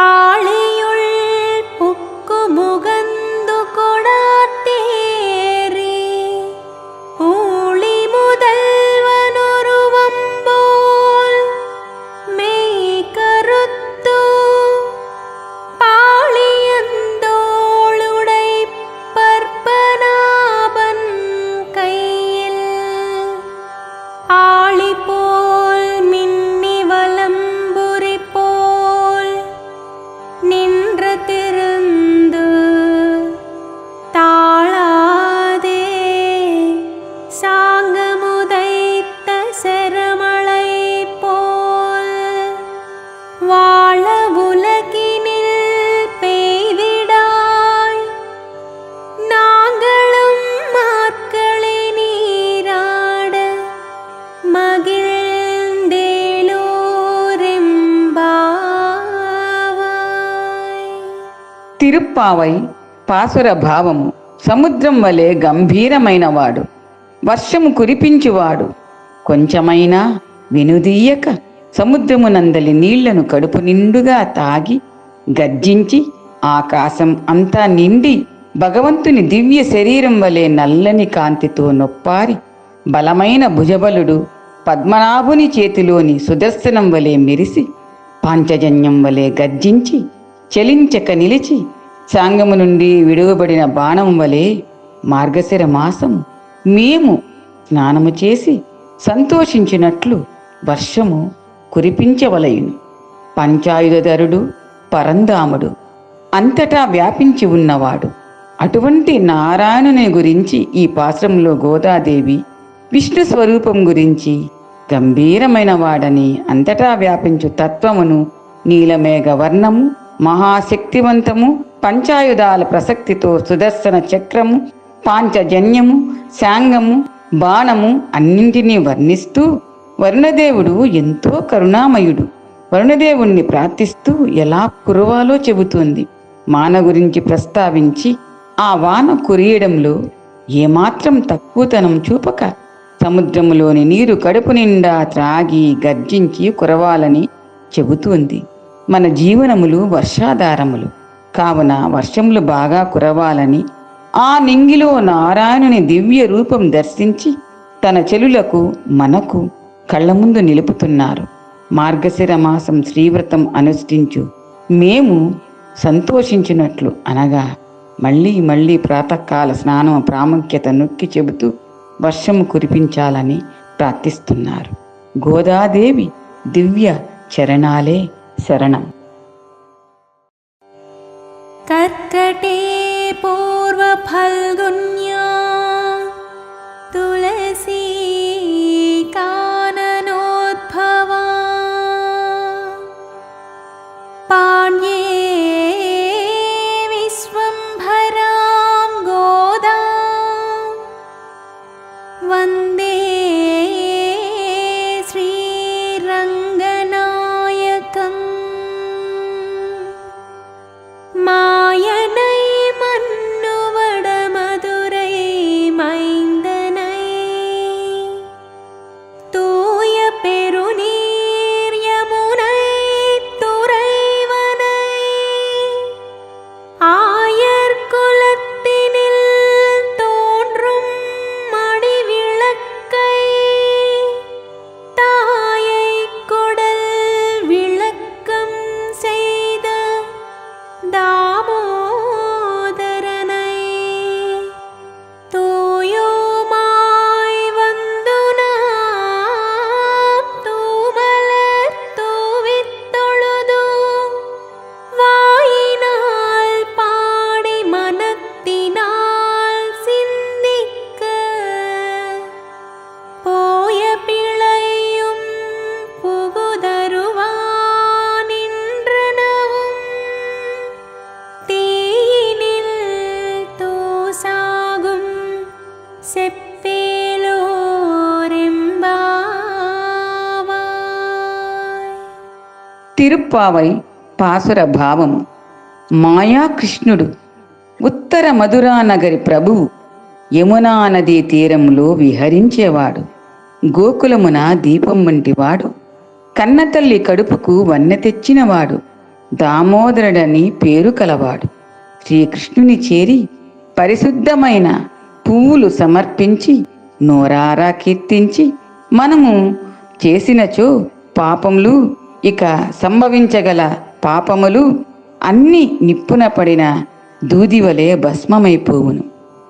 S2: ஆழியுள் புக்கு முகந்து கொடாத்தேரி ஊழி முதல்வனொருவம்போல் மெய் கருத்து பாளியந்தோளுடை பற்பனாபன் கையில் ஆளி போல் மின்னி வலம்புரி போல் நின்று திருந்து தாழாதே சாங்கமுதைத்த செருமழை போல் வாழ உலகினில் பெய்திடாய் நாங்களும் மாக்களே நீராட மகிழ்ந்தேலோరెంబావాయ్.
S3: తిరుప్పావై పాసుర భావము. సముద్రం వలె గంభీరమైనవాడు, వర్షము కురిపించువాడు. కొంచెమైనా వెనుదీయక సముద్రమునందలి నీళ్లను కడుపు నిండుగా తాగి గర్జించి ఆకాశం అంతా నిండి భగవంతుని దివ్య శరీరం వలె నల్లని కాంతితో నొప్పారి బలమైన భుజబలుడు పద్మనాభుని చేతిలోని సుదర్శనం వలె మెరిసి పాంచజన్యం వలె గర్జించి చలించక నిలిచి సాంగము నుండి విడువబడిన బాణం వలె మార్గశిర మాసం మేము స్నానము చేసి సంతోషించినట్లు వర్షము కురిపించవలయును. పంచాయుధరుడు పరంధాముడు, అంతటా వ్యాపించి ఉన్నవాడు. అటువంటి నారాయణుని గురించి ఈ పాశ్రంలో గోదాదేవి విష్ణు స్వరూపం గురించి గంభీరమైన వాడని, అంతటా వ్యాపించు తత్వమును, నీలమేఘ వర్ణము, మహాశక్తివంతము, పంచాయుధాల ప్రసక్తితో సుదర్శన చక్రము, పాంచజన్యము, శాంగము, బాణము అన్నింటినీ వర్ణిస్తూ వరుణదేవుడు ఎంతో కరుణామయుడు. వరుణదేవుణ్ణి ప్రార్థిస్తూ ఎలా కురవాలో చెబుతోంది. వాన గురించి ప్రస్తావించి ఆ వాన కురియడంలో ఏమాత్రం తక్కువతనం చూపక సముద్రములోని నీరు కడుపు నిండా త్రాగి గర్జించి కురవాలని చెబుతోంది. మన జీవనములు వర్షాధారములు కావున వర్షములు బాగా కురవాలని ఆ నింగిలో నారాయణుని దివ్య రూపం దర్శించి తన చెలులకు మనకు కళ్ళ ముందు నిలుపుతున్నారు. మార్గశిర మాసం శ్రీవ్రతం అనుష్ఠించు మేము సంతోషించినట్లు అనగా మళ్ళీ మళ్ళీ ప్రాతకాల స్నానం ప్రాముఖ్యత నొక్కి చెబుతూ వర్షము కురిపించాలని ప్రార్థిస్తున్నారు. గోదాదేవి దివ్య చరణాలే శరణం.
S2: कर्कटे पूर्वफल्गुन्या तुलसी काननोद्भवा पाण्ये विश्वम्भरां गोदा वन्दे श्रीरङ्गनायकम् மாயனை மன்னுவட மதுரை மைந்தனை தூய பெருநீர் யமுனை துறைவனை ஆயர் குலத்தினில் தோன்றும் மணிவிளக்கை தாயை குடல் விளக்கம் செய்த தாமோதரனை தூயோமாய் வந்து நாம் தூமலர் தூவித் தொழுது வாயினால் பாடி மனத்தினால் சிந்திக்க போய பிழையும் புகுதருவானின்றனவும் தீயினில் தூசாகும் செப்பேலோரெம்பாவாய்.
S3: తిరుప్పావై పాసుర భావము. మాయాకృష్ణుడు ఉత్తర మధురానగరి ప్రభువు యమునా నదీ తీరములో విహరించేవాడు. గోకులమున దీపం వంటివాడు. కన్నతల్లి కడుపుకు వన్నె తెచ్చినవాడు. దామోదరుడని పేరు కలవాడు. శ్రీకృష్ణుని చేరి పరిశుద్ధమైన పువ్వులు సమర్పించి నోరారా కీర్తించి మనము చేసినచో పాపములు ఇక సంభవించగల పాపములు అన్ని నిప్పున పడిన దూదివలే భస్మమైపోవును.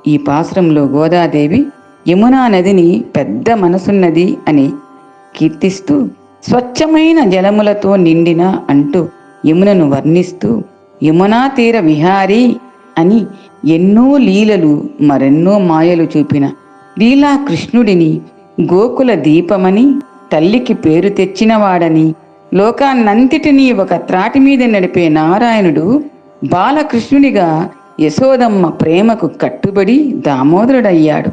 S3: ఈ పాసురంలో గోదాదేవి యమునా నదిని పెద్ద మనసున్నది అని కీర్తిస్తూ స్వచ్ఛమైన జలములతో నిండిన అంటూ యమునను వర్ణిస్తూ యమునా తీర విహారీ అని ఎన్నో లీలలు మరెన్నో మాయలు చూపిన లీలా కృష్ణుడిని గోకుల దీపమని తల్లికి పేరు తెచ్చినవాడని లోకాన్నంతటినీ ఒక త్రాటి మీద నడిపే నారాయణుడు బాలకృష్ణుడిగా యశోదమ్మ ప్రేమకు కట్టుబడి దామోదరుడయ్యాడు.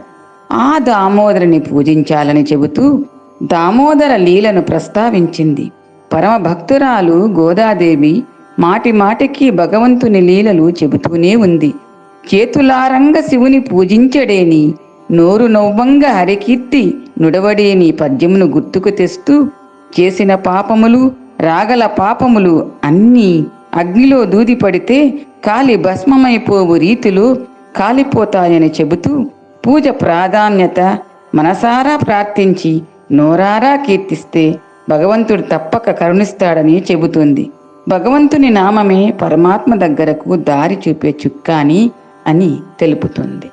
S3: ఆ దామోదరుని పూజించాలని చెబుతూ దామోదర లీలను ప్రస్తావించింది. పరమ భక్తురాలు గోదాదేవి మాటి మాటికి భగవంతుని లీలలు చెబుతూనే ఉంది. చేతులారంగ శివుని పూజించడేని, నోరు నవ్వంగ హరికీర్తి నుడవడేని పద్యమును గుర్తుకు తెస్తూ చేసిన పాపములు రాగల పాపములు అన్నీ అగ్నిలో దూదిపడితే కాలి భస్మమైపోవు రీతిలో కాలిపోతాయని చెబుతూ పూజ ప్రాధాన్యత మనసారా ప్రార్థించి నోరారా కీర్తిస్తే భగవంతుడు తప్పక కరుణిస్తాడని చెబుతుంది. భగవంతుని నామమే పరమాత్మ దగ్గరకు దారి చూపే చుక్కాని అని తెలుపుతుంది.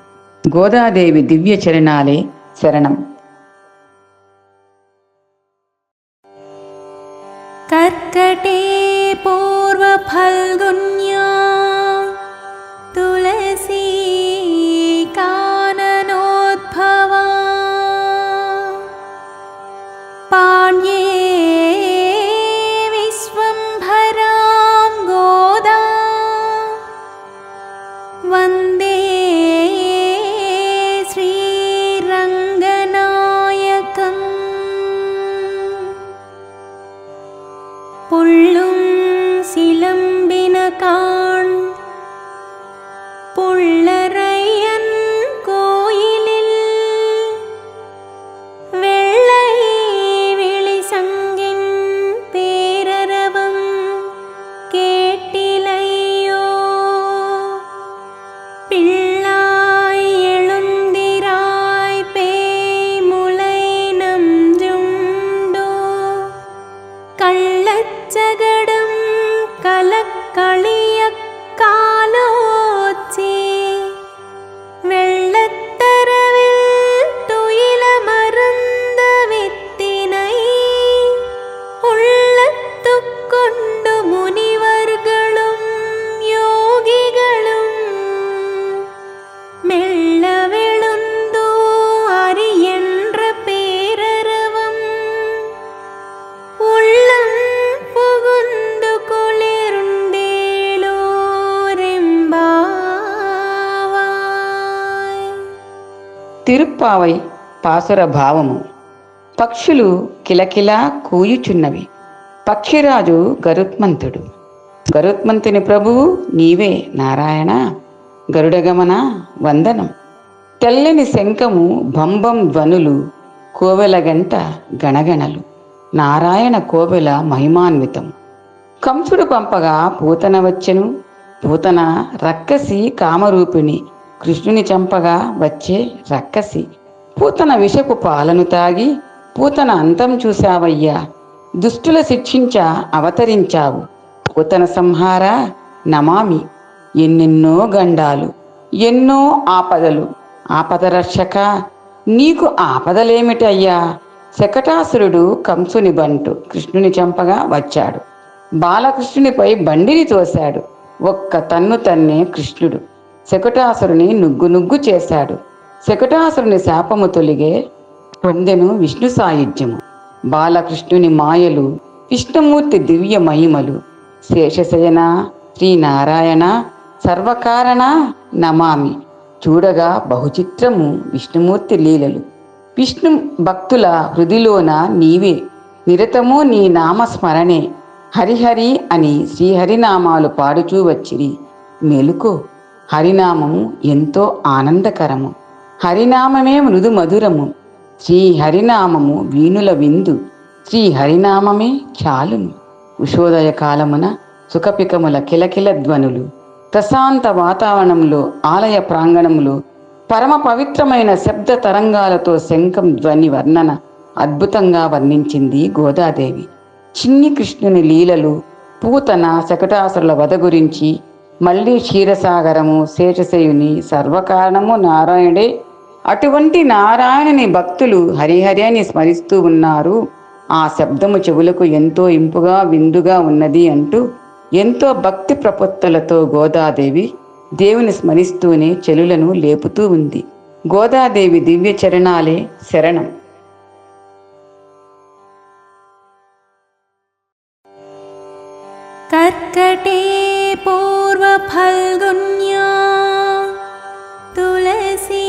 S3: గోదాదేవి దివ్య చరణాలే శరణం.
S2: कर्कटे पूर्वफल्गुन्या तुलसी काननोद्भवा पाण्ये विश्वम्भरां गोदा वन्दे श्री
S3: తిరుప్పావై పాసుర భావము. పక్షులు కిలకిలా కూయుచున్నవి. పక్షిరాజు గరుత్మంతుడు. గరుత్మంతుని ప్రభువు నీవే నారాయణ. గరుడగమన వందనం. తెల్లని శంఖము భంభం ధ్వనులు, కోవెల గంట గణగణలు. నారాయణ కోవెల మహిమాన్వితం. కంసుడు పంపగా పూతన వచ్చెను. పూతన రక్కసి కామరూపిణి. కృష్ణుని చంపగా వచ్చే రక్కసి. పూతన విషపు పాలను తాగి పూతన అంతం చూశావయ్యా. దుష్టుల శిక్షించ అవతరించావు. పూతన సంహార నమామి. ఎన్నెన్నో గండాలు, ఎన్నో ఆపదలు. ఆపద రక్షక నీకు ఆపదలేమిటయ్యా. శకటాసురుడు కంసుని బంటు కృష్ణుని చంపగా వచ్చాడు. బాలకృష్ణునిపై బండిని తోశాడు. ఒక్క తన్ను తన్నే కృష్ణుడు శకటాసురుని నుగ్గు నుగ్గు చేశాడు. శకటాసురుని శాపము తొలిగే పొందెను విష్ణు సాయుధ్యము. బాలకృష్ణుని మాయలు, విష్ణుమూర్తి దివ్య మహిమలు. శేషశయన శ్రీనారాయణ సర్వకారణ నమామి. చూడగా బహుచిత్రము విష్ణుమూర్తి లీలలు. విష్ణు భక్తుల హృదిలోన నీవే. నిరతము నీ నామస్మరణే. హరిహరి అని శ్రీహరినామాలు పాడుచూ వచ్చిరి. మెలుకో, హరినామము ఎంతో ఆనందకరము. హరినామమే మృదు మధురము. శ్రీహరినామము వీణుల విందు. శ్రీహరినామమే చాలును. ఉషోదయ కాలమున సుఖపికముల కిలకిల ధ్వనులు. ప్రశాంత వాతావరణంలో ఆలయ ప్రాంగణంలో పరమ పవిత్రమైన శబ్ద తరంగాలతో శంఖం ధ్వని వర్ణన అద్భుతంగా వర్ణించింది గోదాదేవి. చిన్ని కృష్ణుని లీలలు, పూతన శకటాసురుల వధ గురించి, మళ్ళీ క్షీరసాగరము, శేషశయుని సర్వకారణము నారాయణుడే. అటువంటి నారాయణుని భక్తులు హరిహరి అని స్మరిస్తూ ఉన్నారు. ఆ శబ్దము చెవులకు ఎంతో ఇంపుగా విందుగా ఉన్నది అంటూ ఎంతో భక్తి ప్రపత్తులతో గోదాదేవి దేవుని స్మరిస్తూనే చెలులను లేపుతూ ఉంది. గోదాదేవి దివ్య చరణాలే శరణం.
S2: कर्कटे पूर्वफल्गुन्या तुलसी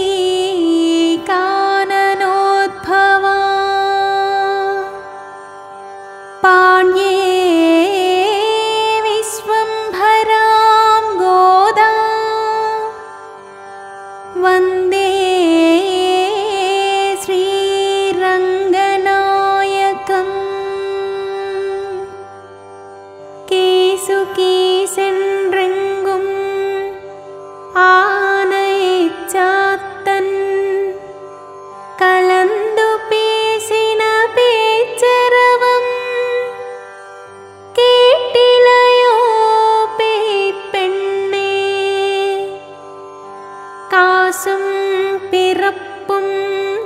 S2: काननोद्भवा पाण्ये विश्वम्भरां गोदा वन्दे श्रीरङ्गनायकम् கேசுகி சென்றெங்கும் ஆனைச்சாத்தன் கலந்து பேசின பேச்சரவம் கேட்டிலையோ பேய்ப்பெண்ணே. காசும் பிறப்பும்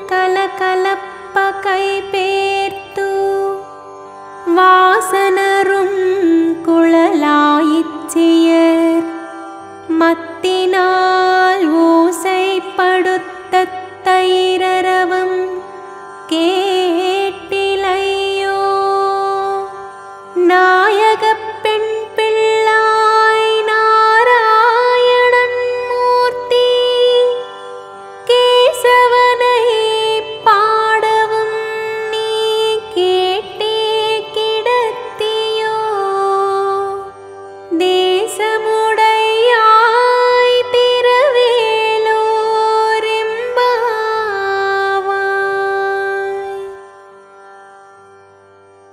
S2: கலகலப்ப கைபேர்த்து வாசனரும் குழலாயிச்சியர் மத்தினால் ஓசைப்படுத்த தைரரவம் கேட்டிலையோ. நாயகப் பெண் பிள்ளாய் நாராயணன் மூர்த்தி கேசவனை பாடவும் நீ கேட்டே கிடத்தியோ. தேசமுடையாய் திரவேலோரெம்பாவாய்.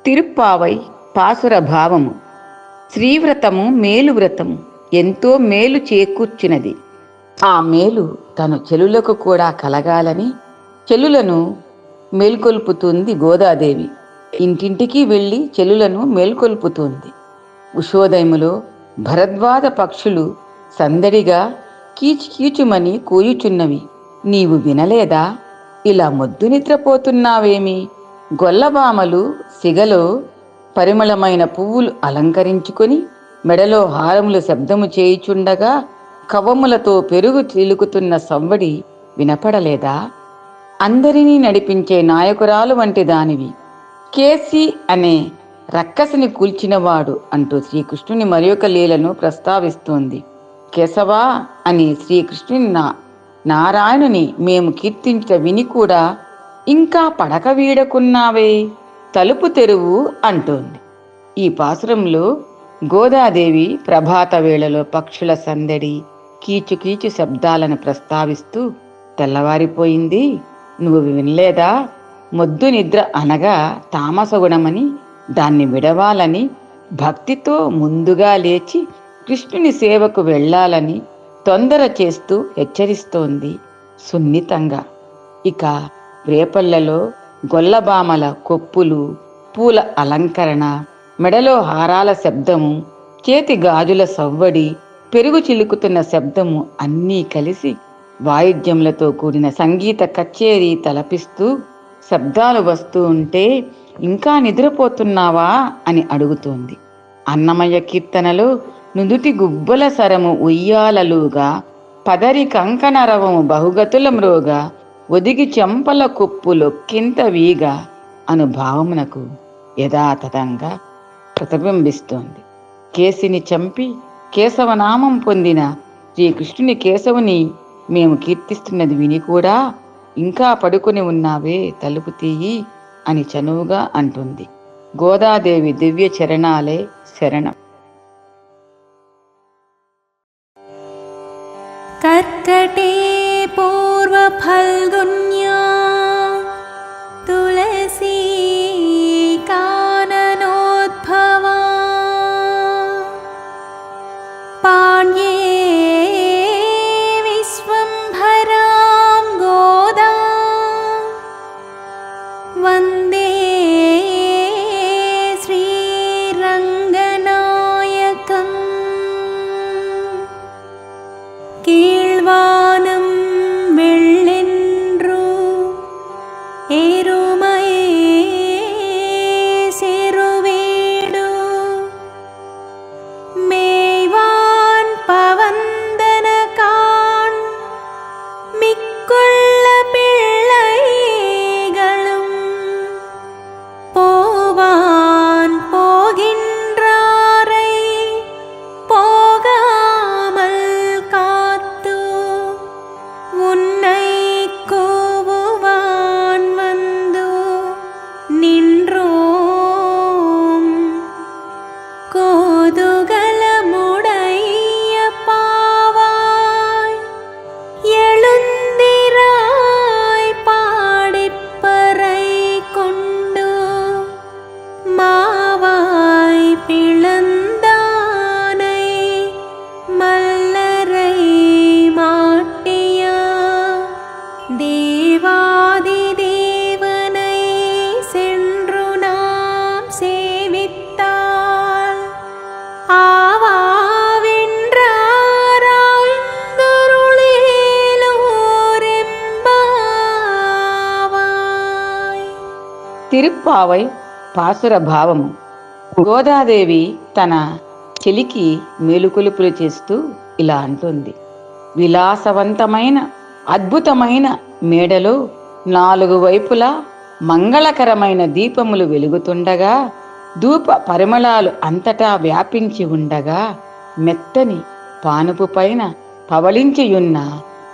S3: తిరుప్పావై పాసుర భావము. శ్రీవ్రతము మేలు వ్రతము ఎంతో మేలు చేకూర్చినది. ఆ మేలు తను చెలులకు కూడా కలగాలని చెలులను మేల్కొల్పుతుంది గోదాదేవి. ఇంటింటికి వెళ్ళి చెలులను మేల్కొల్పుతుంది. ఉషోదయములో భరద్వాజ పక్షులు సందడిగా కీచుకీచుమని కూయుచున్నవి. నీవు వినలేదా? ఇలా మొద్దు నిద్రపోతున్నావేమి? గొల్లబామలు సిగలో పరిమళమైన పువ్వులు అలంకరించుకొని మెడలో హారములు శబ్దము చేయుచుండగా కవ్వములతో పెరుగు చిలుకుతున్న సవ్వడి వినపడలేదా? అందరినీ నడిపించే నాయకురాలు వంటి దానివి. కేసి అనే రక్కసిని కూల్చినవాడు అంటూ శ్రీకృష్ణుని మరి ఒక లీలను ప్రస్తావిస్తోంది. కేశవా అని శ్రీకృష్ణుని నారాయణుని మేము కీర్తించ విని కూడా ఇంకా పడక వీడకున్నావే, తలుపు తెరువు అంటోంది. ఈ పాసురంలో గోదాదేవి ప్రభాత వేళలో పక్షుల సందడి, కీచుకీచు శబ్దాలను ప్రస్తావిస్తూ, తెల్లవారిపోయింది, నువ్వు వినలేదా? మొద్దు నిద్ర అనగా తామసగుణమని, దాన్ని విడవాలని, భక్తితో ముందుగా లేచి కృష్ణుని సేవకు వెళ్ళాలని తొందర చేస్తూ హెచ్చరిస్తోంది సున్నితంగా. ఇక రేపళ్లలో గొల్లబామల కొప్పులు, పూల అలంకరణ, మెడలో హారాల శబ్దము, చేతి గాజుల సవ్వడి, పెరుగు చిలుకుతున్న శబ్దము అన్నీ కలిసి వాయిద్యములతో కూడిన సంగీత కచేరీ తలపిస్తూ శబ్దాలు వస్తూ ఉంటే ఇంకా నిద్రపోతున్నావా అని అడుగుతోంది. అన్నమయ్య కీర్తనలో నుదుటి గుబ్బల సరము ఉయ్యాలలుగా, పదరి కంకణ రవము బహుగతుల మ్రోగా, ఒదిగి చెంపల కొప్పులొక్కింత వీగా అను భావమునకు యథాతథంగా ప్రతిబింబిస్తోంది. కేసిని చంపి కేశవనామం పొందిన శ్రీకృష్ణుని కేశవుని మేము కీర్తిస్తున్నది విని కూడా ఇంకా పడుకుని ఉన్నావే, తలుపు తీయి అని చనువుగా అంటుంది. గోదాదేవి దివ్య చరణాలే శరణం.
S2: कर्कटे पूर्वफल्गुन्या तुलसी काननोद्भवा पाण्ये विश्वम्भरां गोदा वन्दे श्रीरङ्गनायकम् கீழ்வானம் வெள்ளென்று ஏறுமையே சிறுவீடு மேய்வான் பவந்தனகான் மிக்குள்ள பிள்ளைகளும் போவான் போகின்றாரை போகாமல் காத்து உன்னை கூவுவான் வந்து நின்றோம் கோதுகலமுடைய பாவாய் எழுந்திராய் பாடிப்பறை கொண்டு மாவாய் பிளந்தானை மல்லரை மாட்டியா தேவாதி தேவனை சென்று நாம் சேவித்தால் ஆவாவின்றாராய்ந்தருளேலோரெம்பாவாய்.
S3: తిరుప్పావై పాసుర భావము. గోదాదేవి తన చెలికి మేలుకొలుపులు చేస్తూ ఇలా అంటుంది. విలాసవంతమైన అద్భుతమైన మేడలో 4 వైపులా మంగళకరమైన దీపములు వెలుగుతుండగా, ధూప పరిమళాలు అంతటా వ్యాపించి ఉండగా, మెత్తని పానుపు పైన పవళించియున్న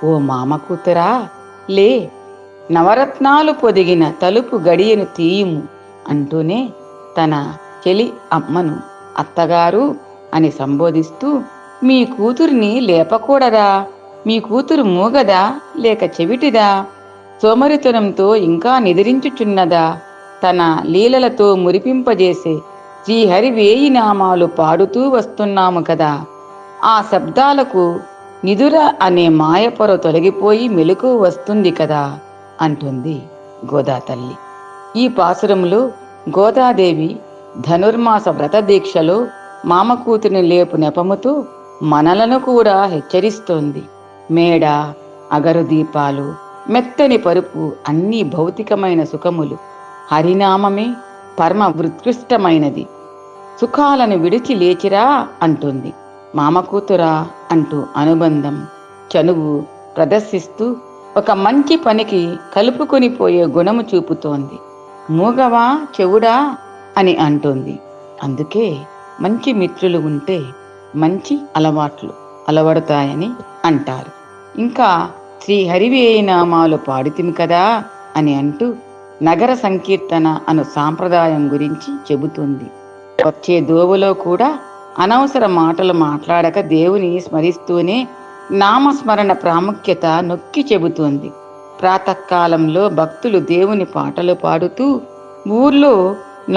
S3: ఓ మామ కూతురా, లే, నవరత్నాలు పొదిగిన తలుపు గడియను తీయుము అంటూనే తన చెలి అమ్మను అత్తగారు అని సంబోధిస్తూ, మీ కూతుర్ని లేపకూడదా? మీ కూతురు మూగదా లేక చెవిటిదా? సోమరితనంతో ఇంకా నిద్రించుచున్నదా? తన లీలలతో మురిపింపజేసే శ్రీహరి 1000 నామాలు పాడుతూ వస్తున్నాము కదా, ఆ శబ్దాలకు నిదుర అనే మాయపొర తొలగిపోయి మెలకు వస్తుంది కదా అంటుంది గోదా తల్లి. ఈ పాసురంలో గోదాదేవి ధనుర్మాస వ్రత దీక్షలో మామ కూతురిని లేపు నెపముతో మనలను కూడా హెచ్చరిస్తోంది. మేడ, అగరు దీపాలు, మెత్తని పరుపు అన్నీ భౌతికమైన సుఖములు. హరినామమే పరమ ఉత్కృష్టమైనది. సుఖాలను విడిచి లేచిరా అంటుంది. మామ కూతురా అంటూ అనుబంధం, చనువు ప్రదర్శిస్తూ ఒక మంచి పనికి కలుపుకొని పోయే గుణము చూపుతోంది. మూగవా చెవుడా అని అంటుంది. అందుకే మంచి మిత్రులు ఉంటే మంచి అలవాట్లు అలవడతాయని అంటారు. ఇంకా శ్రీహరివేయి నామాలు పాడితిమి కదా అని అంటూ నగర సంకీర్తన అను సాంప్రదాయం గురించి చెబుతుంది. వచ్చే దోవలో కూడా అనవసర మాటలు మాట్లాడక దేవుని స్మరిస్తూనే నామస్మరణ ప్రాముఖ్యత నొక్కి చెబుతుంది. ప్రాతకాలంలో భక్తులు దేవుని పాటలు పాడుతూ ఊర్లో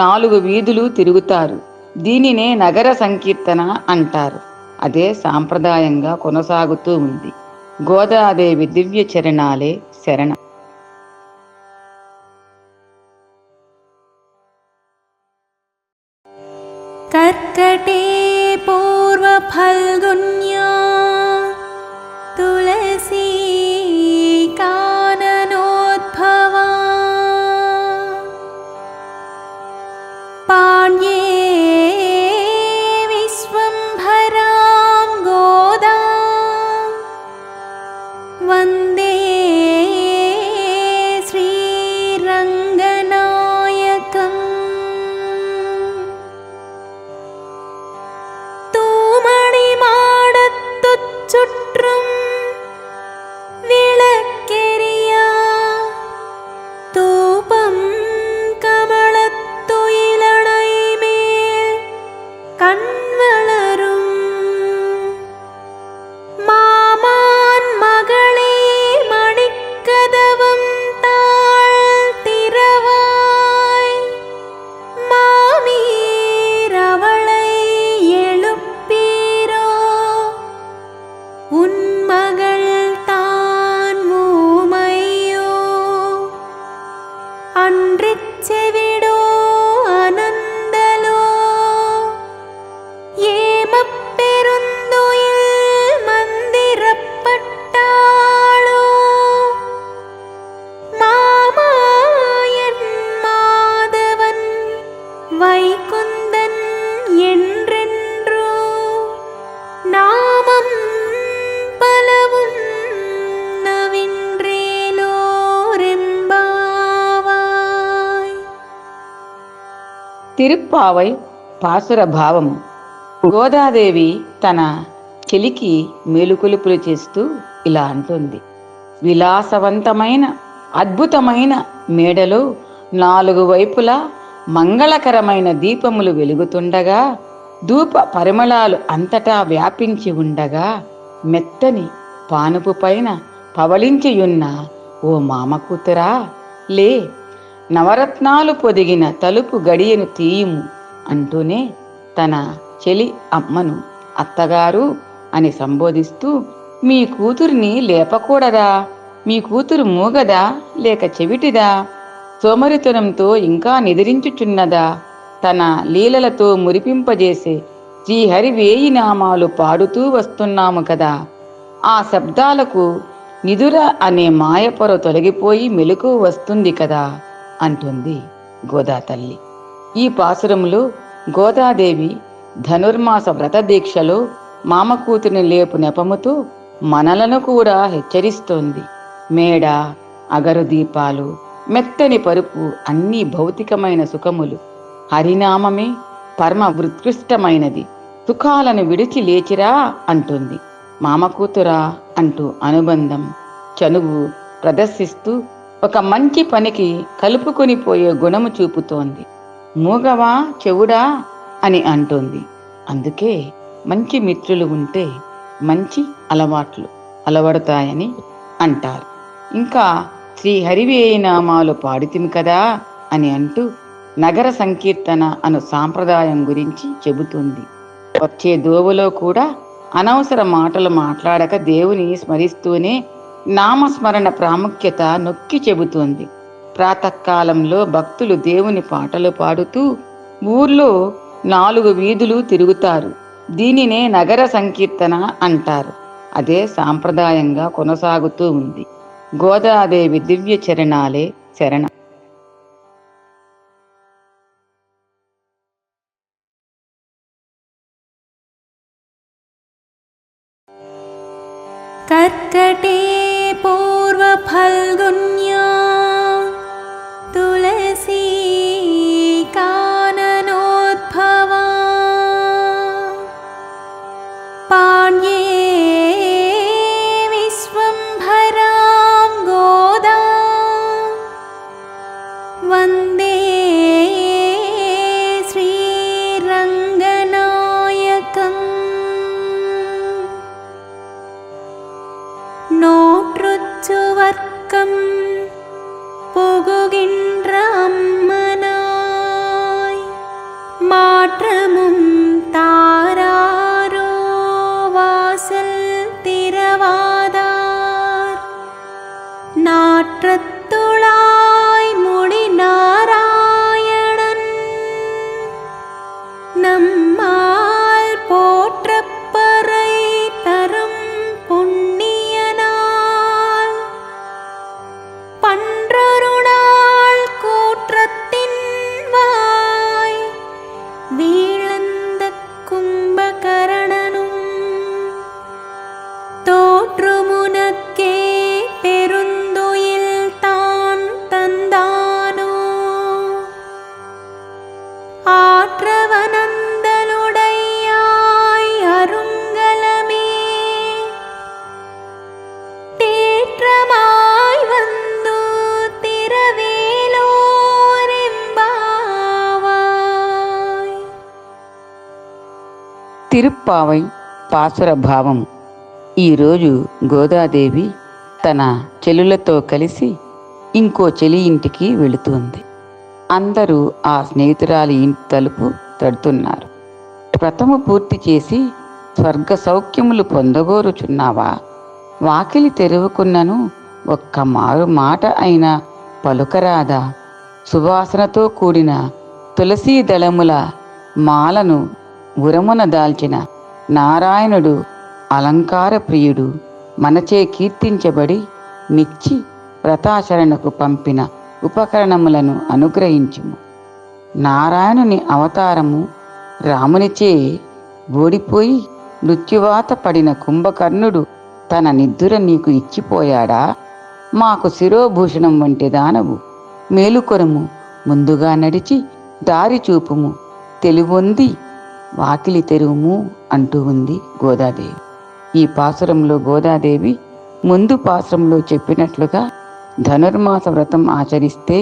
S3: 4 వీధులు తిరుగుతారు. దీనినే నగర సంకీర్తన అంటారు. అదే సాంప్రదాయంగా కొనసాగుతూ ఉంది. గోదాదేవి దివ్య చరణాలే శరణం.
S2: कर्कटे पूर्वफल्गुन्या तुलसी काननोद्भवा पाण्ये विश्वम्भरां गोदा वन्दे श्रीरङ्गनायकम् சுற்றும் விளக்கெரியா தூபம் கமலத்துயிலணை மேல் கண்வளரும் மாமான் மகளே மணிக்கதவம் தாழ் திறவாய் மாமீரவளை எழுப்பீரோ உன் மகள் தான் ஊமையோ அன்றிச் செவிடோ அனந்தலோ ஏமப்பெருந்துயில் மந்திரப்பட்டாளோ மாமாயன் மாதவன் வைகுந்தன் என்றென்றோ நாமம் பலவும் நவின்றேலோரெம்பாவாய்.
S3: తిరుప్పావై పాసుర భావము. గోదాదేవి తన చెలికి మేలుకొలుపులు చేస్తూ ఇలా అంటుంది. విలాసవంతమైన అద్భుతమైన మేడలో 4 వైపులా మంగళకరమైన దీపములు వెలుగుతుండగా ధూప పరిమళాలు అంతటా వ్యాపించి ఉండగా మెత్తని పానుపు పైన పవళించియున్న ఓ మామ కూతురా లే, నవరత్నాలు పొదిగిన తలుపు గడియను తీయుము అంటూనే తన చెలి అమ్మను అత్తగారు అని సంబోధిస్తూ, మీ కూతురిని లేపకూడదా? మీ కూతురు మూగదా లేక చెవిటిదా? సోమరితనంతో ఇంకా నిద్రించుచున్నదా? తన లీలలతో మురిపింపజేసే శ్రీహరివేయి నామాలు పాడుతూ వస్తున్నాము కదా, ఆ శబ్దాలకు నిదుర అనే మాయపొర తొలగిపోయి మెలకు వస్తుంది కదా అంటుంది గోదా తల్లి. ఈ పాసురంలో గోదాదేవి ధనుర్మాస వ్రత దీక్షలో మామకూతుని లేపు నెపముతో మనలను కూడా హెచ్చరిస్తోంది. మేడ, అగరు దీపాలు, మెత్తని పరుపు అన్నీ భౌతికమైన సుఖములు. హరినామమే పరమ ఉత్కృష్టమైనది. సుఖాలను విడిచి లేచిరా అంటుంది. మామకూతురా అంటూ అనుబంధం, చనువు ప్రదర్శిస్తూ ఒక మంచి పనికి కలుపుకొని పోయే గుణము చూపుతోంది. మూగవా చెవుడా అని అంటుంది. అందుకే మంచి మిత్రులు ఉంటే మంచి అలవాట్లు అలవడతాయని అంటారు. ఇంకా శ్రీహరివేయి నామాలు పాడితిమి కదా అని అంటూ నగర సంకీర్తన అను సాంప్రదాయం గురించి చెబుతుంది. వచ్చే దోవలో కూడా అనవసర మాటలు మాట్లాడక దేవుని స్మరిస్తూనే నామస్మరణ ప్రాముఖ్యత నొక్కి చెబుతుంది. ప్రాతకాలంలో భక్తులు దేవుని పాటలు పాడుతూ ఊర్లో 4 వీధులు తిరుగుతారు. దీనినే నగర సంకీర్తన అంటారు. అదే సాంప్రదాయంగా కొనసాగుతూ ఉంది. గోదాదేవి దివ్య చరణాలే శరణం.
S2: कर्कटे पूर्वफल्गुन्या तुलसी काननोद्भवा पाण्ये विश्वम्भरा वन्दे श्रीरङ्गनायकम् நோற்றுச்சுவர்க்கம் புகுகின்ற அம்மனாய் மாற்றமும் தாராரோ வாசல் திறவாதார் நாற்றத்துளாய் முடி நாராயணன் நம்மால் போற்றப்பறை தரும் புண்ணியனால் பன்றொருநாள் கூற்றத்தின் வாய் வீழந்த கும்பகரணனும் தோற்றுமுனக்கே பெருந்துயில் தான் தந்தானோ ஆற்றவனந்தலுடையாய் அருங்கலமே தேற்றமாய் வந்து திரவேலோரெம்பாவாய்.
S3: తిరుప్పావై పాసుర భావం. ఈరోజు గోదాదేవి తన చెల్లులతో కలిసి ఇంకో చెలి ఇంటికి వెళుతుంది. అందరూ ఆ స్నేహితురాలి ఇంటి తలుపు తడుతున్నారు. వ్రతము పూర్తి చేసి స్వర్గ సౌఖ్యములు పొందగోరుచున్నావా? వాకిలి తెరువుకున్నను ఒక్క మారు మాట అయినా పలుకరాదా? సువాసనతో కూడిన తులసీ దళముల మాలను ఉరమున దాల్చిన నారాయణుడు అలంకార ప్రియుడు మనచే కీర్తించబడి మిచ్చి వ్రతాచరణకు పంపిన ఉపకరణములను అనుగ్రహించుము. నారాయణుని అవతారము రామునిచే ఓడిపోయి మృత్యువాత పడిన కుంభకర్ణుడు తన నిద్దుర నీకు ఇచ్చిపోయాడా? మాకు శిరోభూషణం వంటి దానవు, మేలుకొరము, ముందుగా నడిచి దారి చూపుము, తెలివొంది వాకిలి తెరువుము అంటూ ఉంది గోదాదేవి. ఈ పాసురంలో గోదాదేవి ముందు పాసురంలో చెప్పినట్లుగా ధనుర్మాస వ్రతం ఆచరిస్తే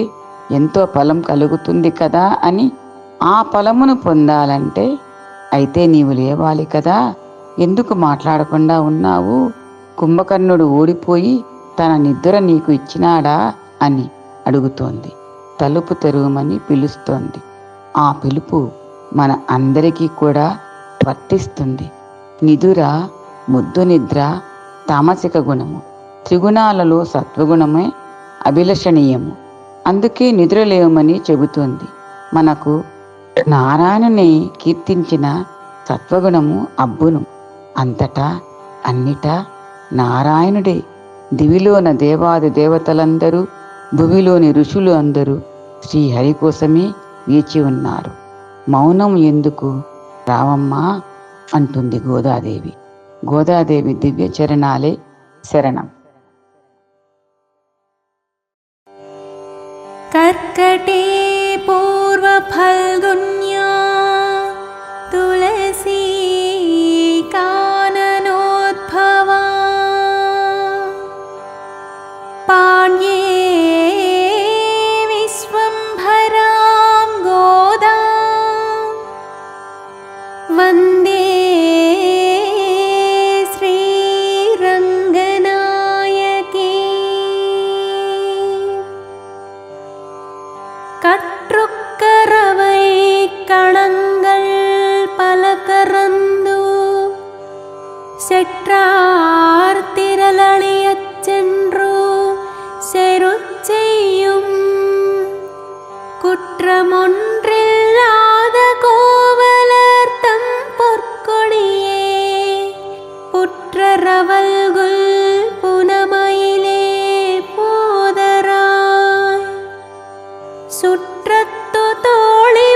S3: ఎంతో ఫలం కలుగుతుంది కదా అని, ఆ ఫలమును పొందాలంటే అయితే నీవు లేవాలి కదా, ఎందుకు మాట్లాడకుండా ఉన్నావు? కుంభకర్ణుడు ఓడిపోయి తన నిద్ర నీకు ఇచ్చినాడా అని అడుగుతోంది. తలుపు తెరువమని పిలుస్తోంది. ఆ పిలుపు మన అందరికీ కూడా వర్తిస్తుంది. నిదుర, ముద్దు నిద్ర తామసిక గుణము, త్రిగుణాలలో సత్వగుణమే అభిలషణీయము. అందుకే నిద్రలేవమని చెబుతోంది. మనకు నారాయణుని కీర్తించిన సత్వగుణము అబ్బును. అంతటా అన్నిటా నారాయణుడే. దివిలోన దేవాది దేవతలందరూ, భువిలోని ఋషులు అందరూ శ్రీహరి కోసమే వేచి ఉన్నారు. మౌనం ఎందుకు రావమ్మా అంటుంది గోదాదేవి. గోదాదేవి దివ్య చరణాలే శరణం.
S2: कर्कटे पूर्वफल्गुन्या तुलसी काननोद्भवा पाण्ये विश्वम्भरां गोदा वन्दे கற்றுக்கரவை கணங்கள் பல கறந்து செற்றார் திரளழியச் சென்று செருச்செய்யும் குற்றமொன்றில்லாத கோவலர் தம் பொற்கொடியே புற்றரவல்குல் புனமயிலே போதராய் சுற்றத்து தோழி